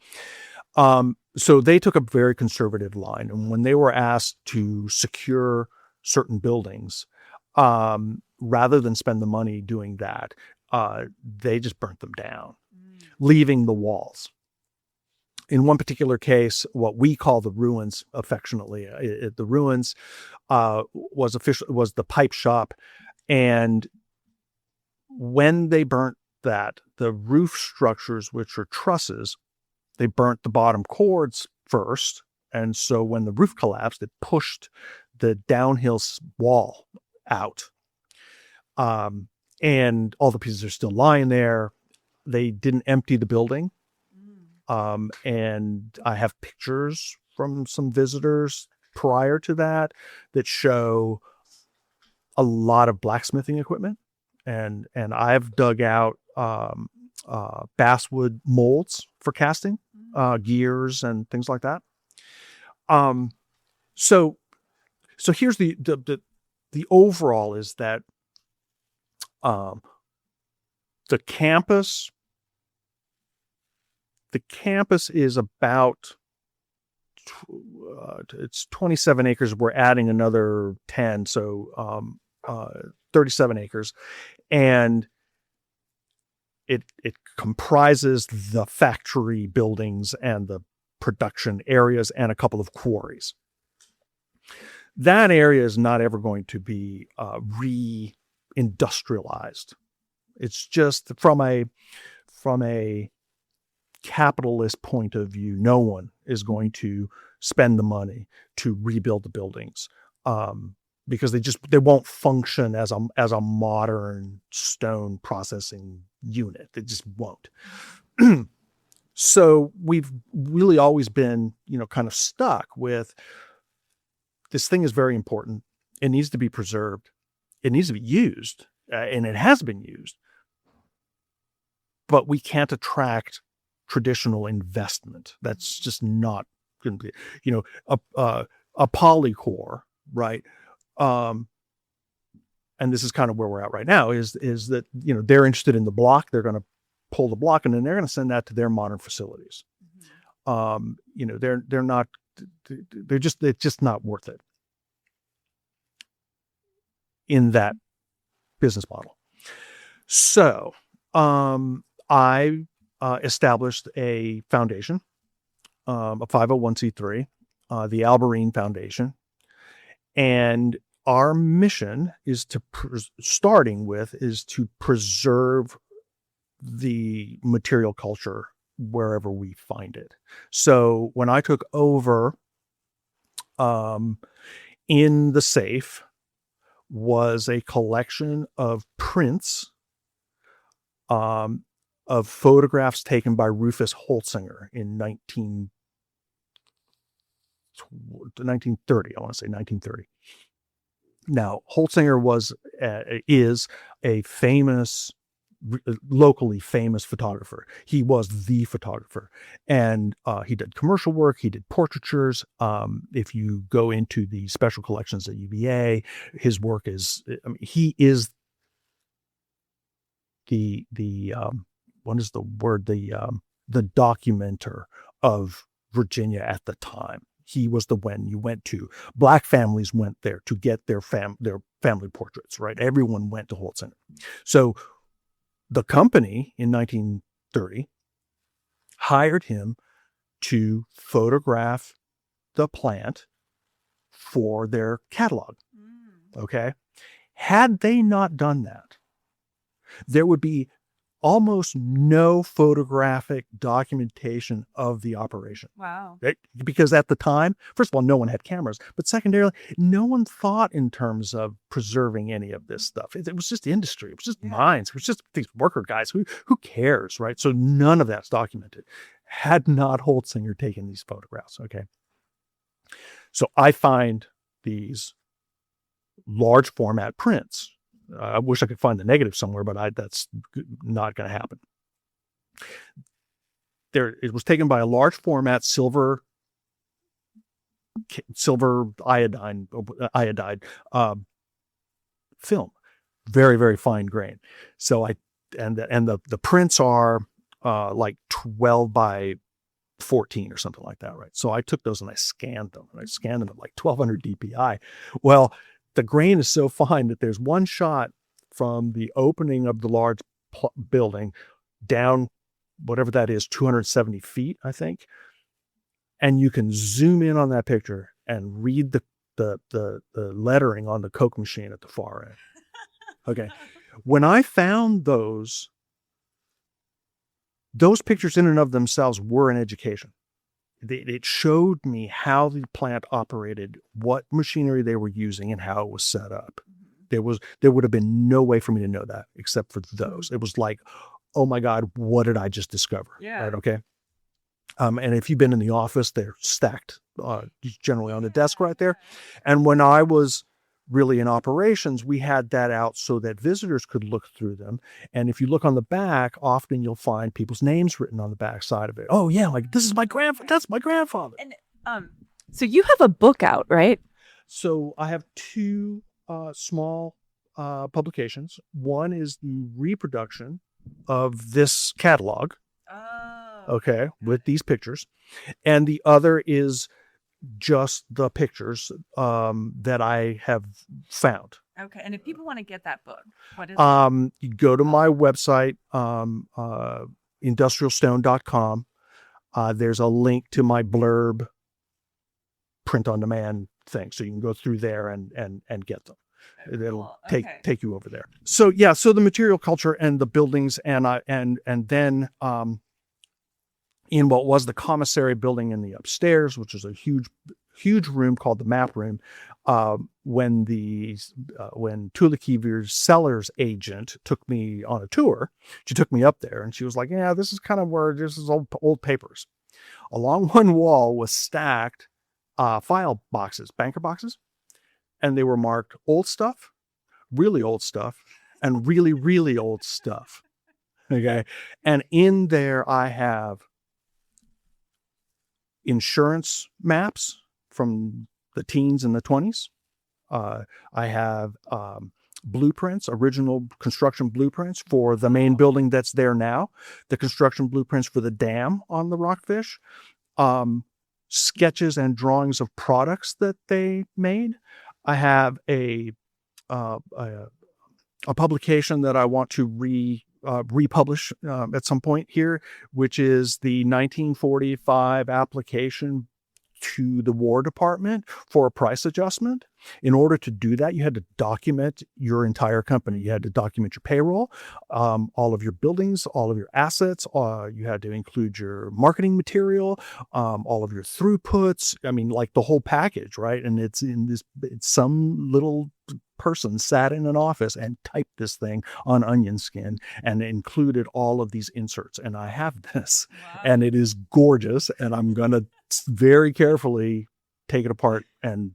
So they took a very conservative line. And when they were asked to secure certain buildings, rather than spend the money doing that, they just burnt them down, leaving the walls. In one particular case, what we call the ruins affectionately, the ruins was the pipe shop. And when they burnt that, the roof structures, which are trusses, they burnt the bottom cords first. And so when the roof collapsed, it pushed the downhill wall out. And all the pieces are still lying there. They didn't empty the building. And I have pictures from some visitors prior to that show a lot of blacksmithing equipment. And I've dug out basswood molds for casting, gears and things like that. So here's the overall is that the campus is about it's 27 acres. We're adding another 10, so 37 acres, and it comprises the factory buildings and the production areas and a couple of quarries. That area is not ever going to be re-industrialized. It's just from a capitalist point of view, no one is going to spend the money to rebuild the buildings, because they won't function as a modern stone processing unit. They just won't. So we've really always been, kind of stuck with this thing is very important. It needs to be preserved. It needs to be used, and it has been used. But we can't attract traditional investment. That's just not going to be, a polycore, right? And this is kind of where we're at right now is that, they're interested in the block. They're going to pull the block and then they're going to send that to their modern facilities. It's just not worth it in that business model. So, I established a foundation, a 501c3, the Alberene Foundation, and our mission is to preserve the material culture wherever we find it. So when I took over, in the safe was a collection of prints, of photographs taken by Rufus Holtzinger in 1930. I want to say 1930. Now, Holtzinger is a famous, locally famous photographer. He was the photographer, and he did commercial work. He did portraitures. If you go into the special collections at UVA, his work is. He is the what is the word? The documenter of Virginia at the time. He was the one you went to. Black families went there to get their family portraits, right? Everyone went to Holtzinger. So the company in 1930 hired him to photograph the plant for their catalog. Okay. Had they not done that, there would be almost no photographic documentation of the operation. Wow. Right? Because at the time, first of all, no one had cameras, but secondarily, no one thought in terms of preserving any of this stuff. It was just industry. It was just mines. It was just these worker guys. Who cares, right? So none of that's documented. Had not Holtzinger taken these photographs, okay? So I find these large format prints. I wish I could find the negative somewhere, but that's not going to happen. It was taken by a large format silver iodide film, very, very fine grain. So the prints are like 12 by 14 or something like that, right? So I took those and I scanned them at like 1200 DPI. Well, the grain is so fine that there's one shot from the opening of the large building down, whatever that is, 270 feet, I think. And you can zoom in on that picture and read the lettering on the Coke machine at the far end. Okay. When I found those pictures in and of themselves were an education. It showed me how the plant operated, what machinery they were using, and how it was set up. There would have been no way for me to know that except for those. It was like, oh my God, what did I just discover? Yeah. Right. Okay. And if you've been in the office, they're stacked generally on the desk right there. And when I was really in operations, we had that out so that visitors could look through them. And if you look on the back, often you'll find people's names written on the back side of it. Oh yeah, like this is my grandfather. That's my grandfather. And so you have a book out, right? So I have two small publications. One is the reproduction of this catalog. Okay, with these pictures. And the other is just the pictures that I have found. Okay, and if people want to get that book, what is it? You go to my website, industrialstone.com. There's a link to my blurb print on demand thing, so you can go through there and get them. It'll take you over there. So yeah, so the material culture and the buildings and then in what was the commissary building in the upstairs, which is a huge room called the map room, when Tula Kiever's seller's agent took me on a tour, she took me up there and she was like, yeah, this is kind of where this is old papers. Along one wall was stacked file boxes, banker boxes, and they were marked old stuff, really old stuff, and really, really old stuff. Okay. And in there I have insurance maps from the teens and the 20s. I have blueprints, original construction blueprints for the main building that's there now, the construction blueprints for the dam on the Rockfish, sketches and drawings of products that they made. I have a publication that I want to republish at some point here, which is the 1945 application to the War Department for a price adjustment. In order to do that, you had to document your entire company. You had to document your payroll, all of your buildings, all of your assets. You had to include your marketing material, all of your throughputs. I mean, like the whole package, right? And it's some little person sat in an office and typed this thing on onion skin and included all of these inserts. And I have this, and it is gorgeous. And I'm going to very carefully take it apart and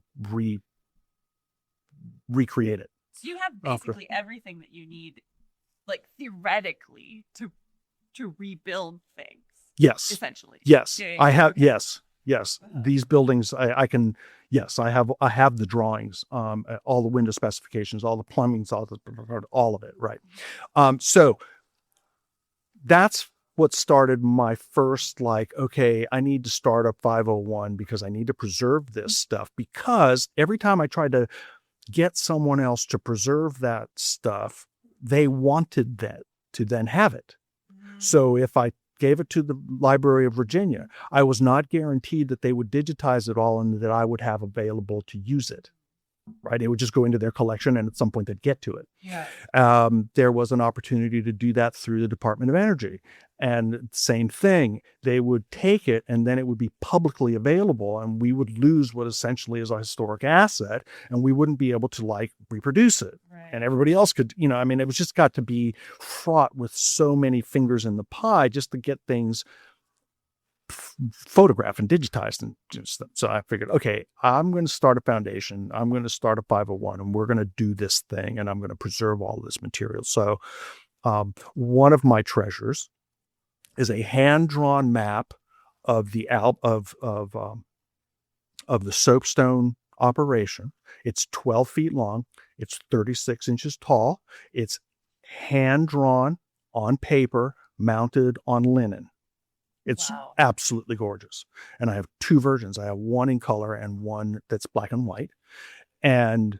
recreate it. So you have basically everything that you need, like theoretically, to rebuild things. Yes. Essentially. Yes. Yeah. I have. Yes. These buildings, I can. Yes, I have the drawings, all the window specifications, all the plumbing, all of it. Right. So that's what started my first, like, okay, I need to start a 501 because I need to preserve this stuff, because every time I tried to get someone else to preserve that stuff, they wanted that to then have it. So if I gave it to the Library of Virginia, I was not guaranteed that they would digitize it all and that I would have available to use it. Right. It would just go into their collection and at some point they'd get to it. Yeah. There was an opportunity to do that through the Department of Energy. And same thing, they would take it and then it would be publicly available and we would lose what essentially is a historic asset and we wouldn't be able to like reproduce it. Right. And everybody else could, I mean, it was just got to be fraught with so many fingers in the pie just to get things photographed and digitized. And so I figured, okay, I'm going to start a foundation. I'm going to start a 501 and we're going to do this thing and I'm going to preserve all this material. So one of my treasures is a hand-drawn map of the soapstone operation. It's 12 feet long. It's 36 inches tall. It's hand-drawn on paper, mounted on linen. It's absolutely gorgeous. And I have two versions. I have one in color and one that's black and white. And,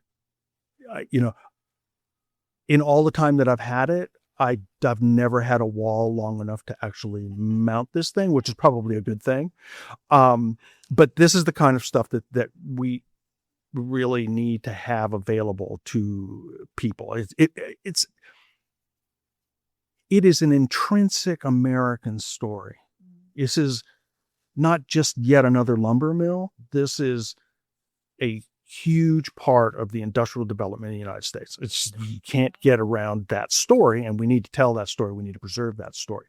in all the time that I've had it, I've never had a wall long enough to actually mount this thing, which is probably a good thing. But this is the kind of stuff that we really need to have available to people. It is an intrinsic American story. This is not just yet another lumber mill. This is a huge part of the industrial development in the United States. You can't get around that story, and we need to tell that story. We need to preserve that story.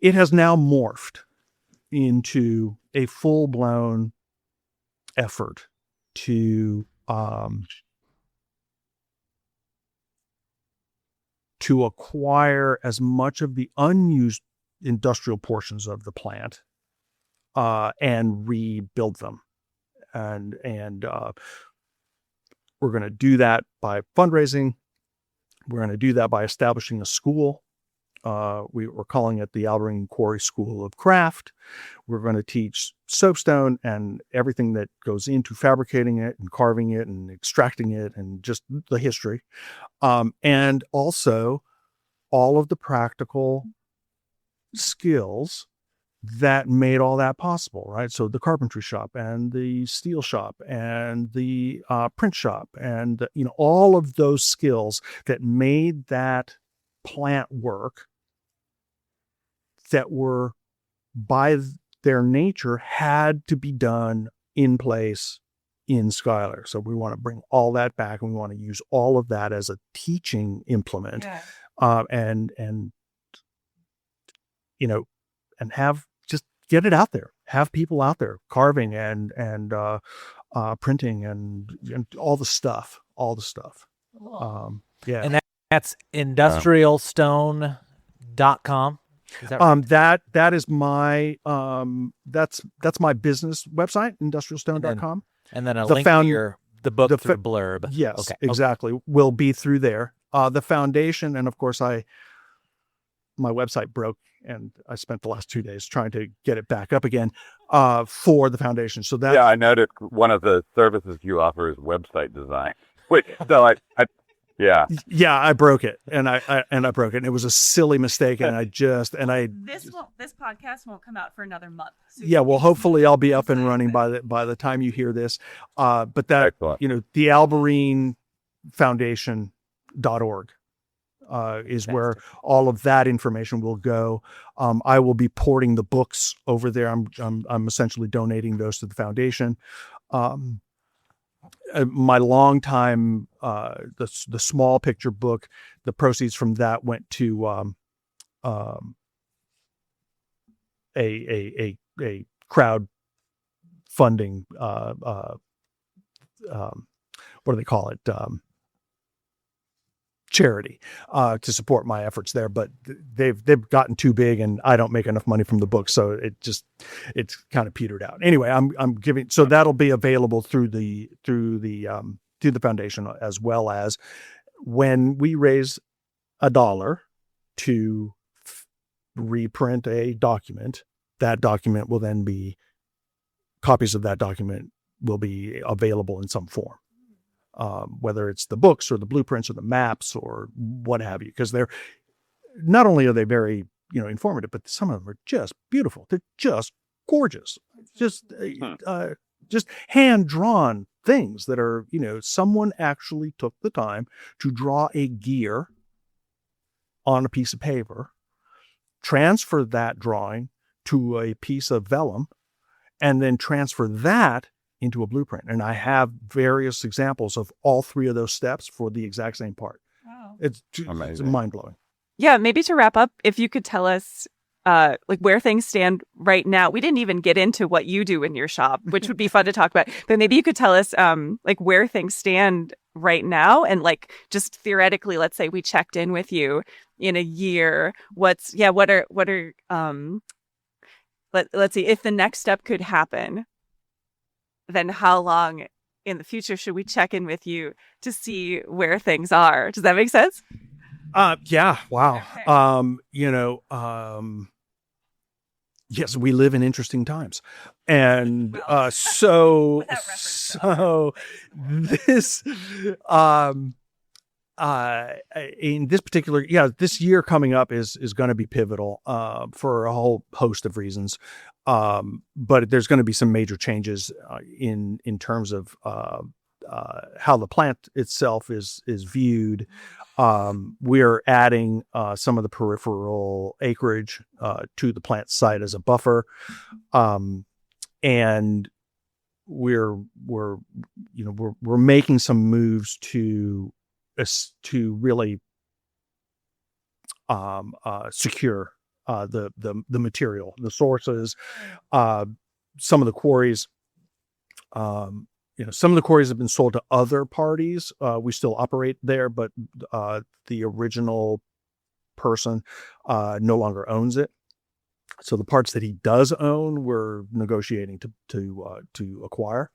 It has now morphed into a full-blown effort to acquire as much of the unused industrial portions of the plant and rebuild them. And we're going to do that by fundraising. We're going to do that by establishing a school. We're calling it the Alberene Quarry School of Craft. We're going to teach soapstone and everything that goes into fabricating it and carving it and extracting it and just the history. And also all of the practical skills that made all that possible, right? So the carpentry shop and the steel shop and the print shop and, all of those skills that made that plant work, that were by their nature had to be done in place in Schuyler. So we want to bring all that back, and we want to use all of that as a teaching implement. Yeah. And have just get it out there, have people out there carving and printing and all the stuff. Yeah. And that's industrialstone.com. Is that right? That is my that's my business website, industrialstone.com. And then a link to the book through blurb. Yes, okay. Exactly. Will be through there. The foundation, and of course my website broke, and I spent the last 2 days trying to get it back up again for the foundation. So that I noticed one of the services you offer is website design. Wait, so I broke it, and I broke it, and it was a silly mistake, and this podcast won't come out for another month. So well, hopefully I'll be up and running by the time you hear this. But that excellent. The Alberene Foundation.org is where all of that information will go. I will be porting the books over there. I'm essentially donating those to the foundation. My long time, the small picture book, the proceeds from that went to a crowd funding. What do they call it? Charity to support my efforts there, but they've gotten too big, and I don't make enough money from the book, so it's kind of petered out. Anyway, I'm giving, so that'll be available through the foundation, as well as when we raise $1 to reprint a document. That document will then be copies of that document will be available in some form. Whether it's the books or the blueprints or the maps or what have you, because they're not only are they very informative, but some of them are just beautiful. They're just gorgeous, just hand drawn things that are someone actually took the time to draw a gear on a piece of paper, transfer that drawing to a piece of vellum, and then transfer that into a blueprint. And I have various examples of all three of those steps for the exact same part. Wow. It's mind-blowing. Yeah, maybe to wrap up, if you could tell us where things stand right now. We didn't even get into what you do in your shop, which would be fun to talk about. But maybe you could tell us where things stand right now, and just theoretically, let's say we checked in with you in a year. Let's see, if the next step could happen, then how long in the future should we check in with you to see where things are? Does that make sense? Yeah. Wow. Okay. Yes, we live in interesting times. And, so this, in this particular, this year coming up is going to be pivotal, for a whole host of reasons. But there's going to be some major changes, in terms of, how the plant itself is viewed. We're adding some of the peripheral acreage to the plant site as a buffer, and we're making some moves to really secure the material, the sources. Some of the quarries, some of the quarries have been sold to other parties. We still operate there, but the original person no longer owns it. So the parts that he does own, we're negotiating to acquire.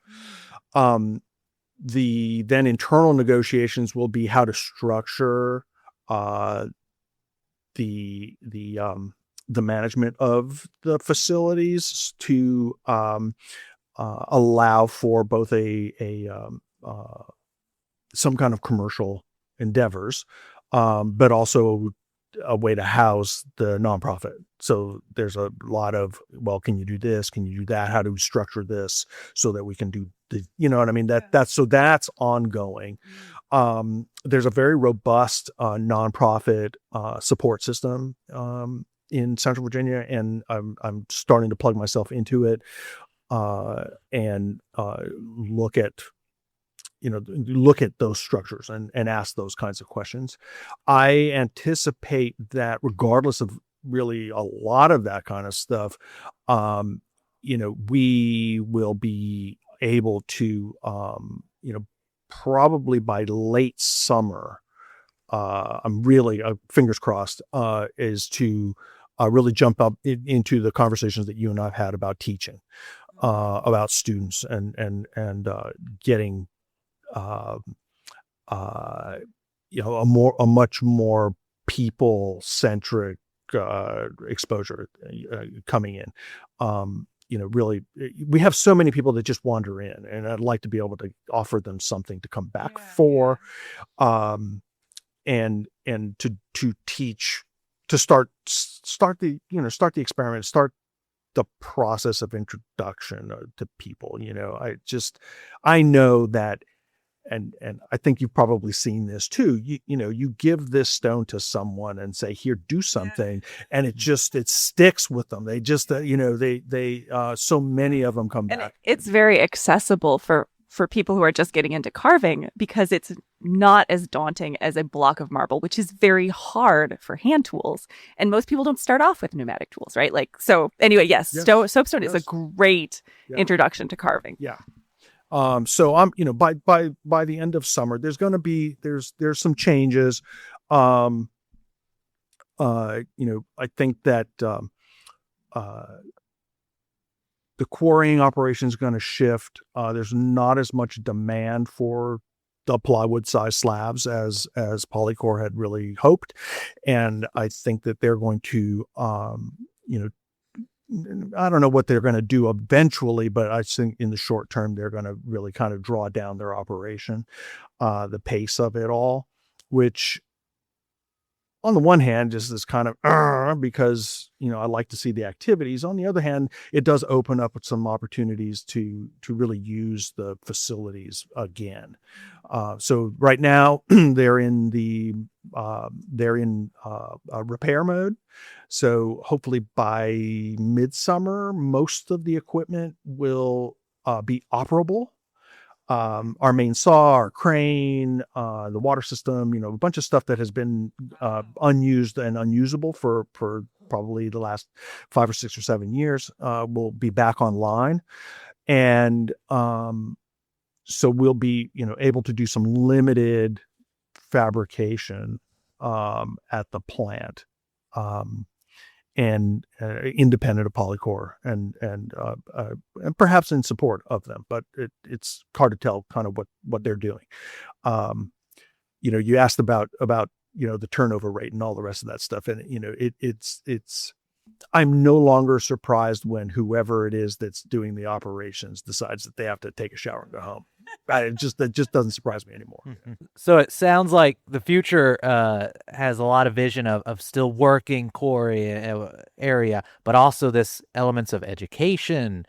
The then internal negotiations will be how to structure the management of the facilities to allow for both some kind of commercial endeavors, but also a way to house the nonprofit. So there's a lot of, well, can you do this? Can you do that? How do we structure this so that we can do the, you know what I mean? That's ongoing. There's a very robust nonprofit support system in Central Virginia, and I'm starting to plug myself into it and look at those structures and ask those kinds of questions. I anticipate that regardless of really a lot of that kind of stuff, we will be able to, probably by late summer, I'm really, fingers crossed, is to really jump up into the conversations that you and I've had about teaching, about students and getting, a much more people-centric exposure coming in. Really, we have so many people that just wander in, and I'd like to be able to offer them something to come back for, and to teach, to start the experiment, start the process of introduction to people. I know that. And I think you've probably seen this too. You give this stone to someone and say, "Here, do something," and it sticks with them. They just, so many of them come back. It's very accessible for people who are just getting into carving, because it's not as daunting as a block of marble, which is very hard for hand tools. And most people don't start off with pneumatic tools, right? So anyway, yes. Soapstone is a great introduction to carving. Yeah. So I'm, by the end of summer, there's going to be, there's some changes. I think that, the quarrying operation is going to shift. There's not as much demand for the plywood size slabs as Polycore had really hoped. And I think that they're going to, I don't know what they're going to do eventually, but I think in the short term, they're going to really kind of draw down their operation, the pace of it all, which on the one hand just is kind of because, I like to see the activities. On the other hand, it does open up some opportunities to really use the facilities again. So right now they're in repair mode. So hopefully by midsummer, most of the equipment will be operable. Our main saw, our crane, the water system, a bunch of stuff that has been unused and unusable for probably the last 5 or 6 or 7 years will be back online. And so we'll be, able to do some limited fabrication at the plant. And independent of Polycore and perhaps in support of them, but it's hard to tell kind of what they're doing. You asked about the turnover rate and all the rest of that stuff, and it's I'm no longer surprised when whoever it is that's doing the operations decides that they have to take a shower and go home. That just doesn't surprise me anymore. Mm-hmm. So it sounds like the future has a lot of vision of still working quarry area, but also this elements of education,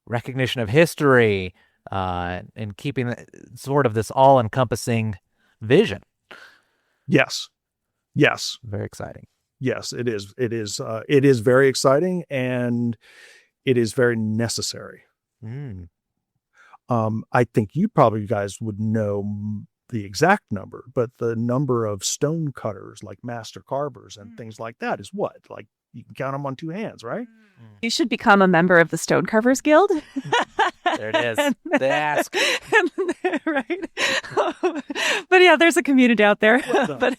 recognition of history, and keeping sort of this all-encompassing vision. Yes. Very exciting. Yes, it is. It is very exciting, and it is very necessary. Mm. I think you guys would know the exact number, but the number of stone cutters, like master carvers and things like that, is what? Like you can count them on two hands, right? You should become a member of the Stone Carvers Guild. There it is. The ask. Right. But yeah, there's a community out there. But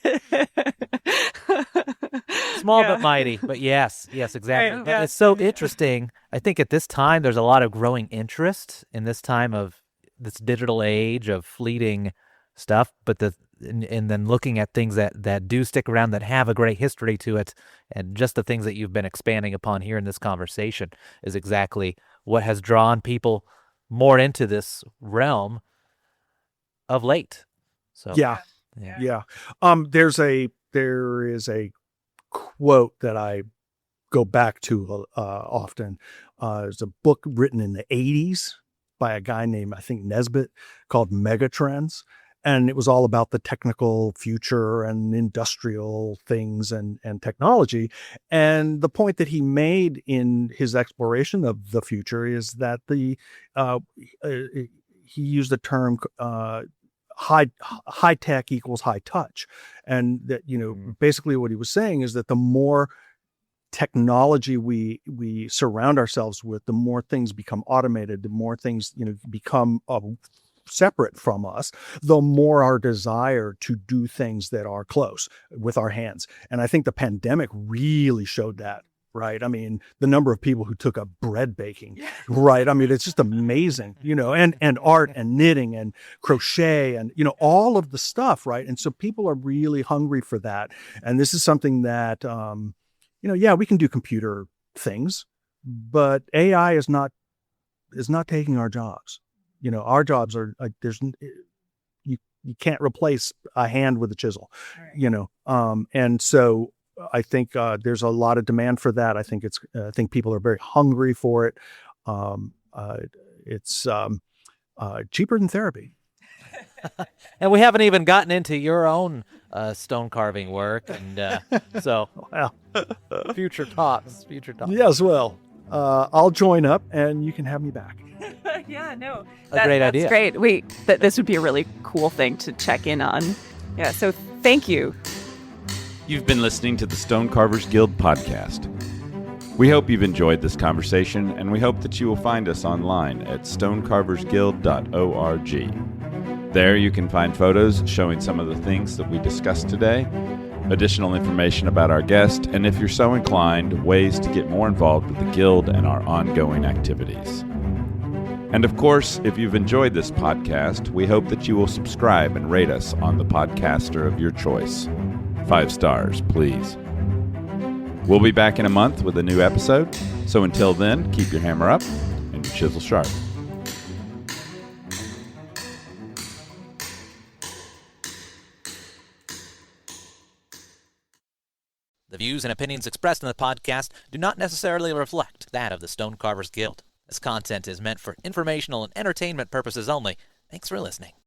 Small but mighty. But yes, exactly. Right, But it's so interesting. I think at this time, there's a lot of growing interest in this time of this digital age of fleeting stuff. But and then looking at things that do stick around, that have a great history to it, and just the things that you've been expanding upon here in this conversation is exactly what has drawn people more into this realm of late. So Yeah. There is a quote that I go back to often. It's a book written in the 80s by a guy named, I think, Nesbitt, called Megatrends. And it was all about the technical future and industrial things and technology. And the point that he made in his exploration of the future is that he used the term high tech equals high touch. And that, basically what he was saying is that the more technology we surround ourselves with, the more things become automated, the more things, become separate from us, the more our desire to do things that are close with our hands. And I think the pandemic really showed that, right? I mean, the number of people who took up bread baking, right? I mean, it's just amazing, and art and knitting and crochet and, all of the stuff, right? And so people are really hungry for that. And this is something that, we can do computer things, but AI is not taking our jobs. Our jobs are you can't replace a hand with a chisel, right. And so I think there's a lot of demand for that. I think people are very hungry for it. It's cheaper than therapy. And we haven't even gotten into your own stone carving work, and so future talks. Yes, well, I'll join up, and you can have me back. Yeah, no. Great idea. That's great. This would be a really cool thing to check in on. Yeah, so thank you. You've been listening to the Stone Carvers Guild Podcast. We hope you've enjoyed this conversation, and we hope that you will find us online at stonecarversguild.org. There you can find photos showing some of the things that we discussed today, additional information about our guest, and if you're so inclined, ways to get more involved with the Guild and our ongoing activities. And of course, if you've enjoyed this podcast, we hope that you will subscribe and rate us on the podcaster of your choice. 5 stars, please. We'll be back in a month with a new episode, so until then, keep your hammer up and your chisel sharp. The views and opinions expressed in the podcast do not necessarily reflect that of the Stone Carvers Guild. This content is meant for informational and entertainment purposes only. Thanks for listening.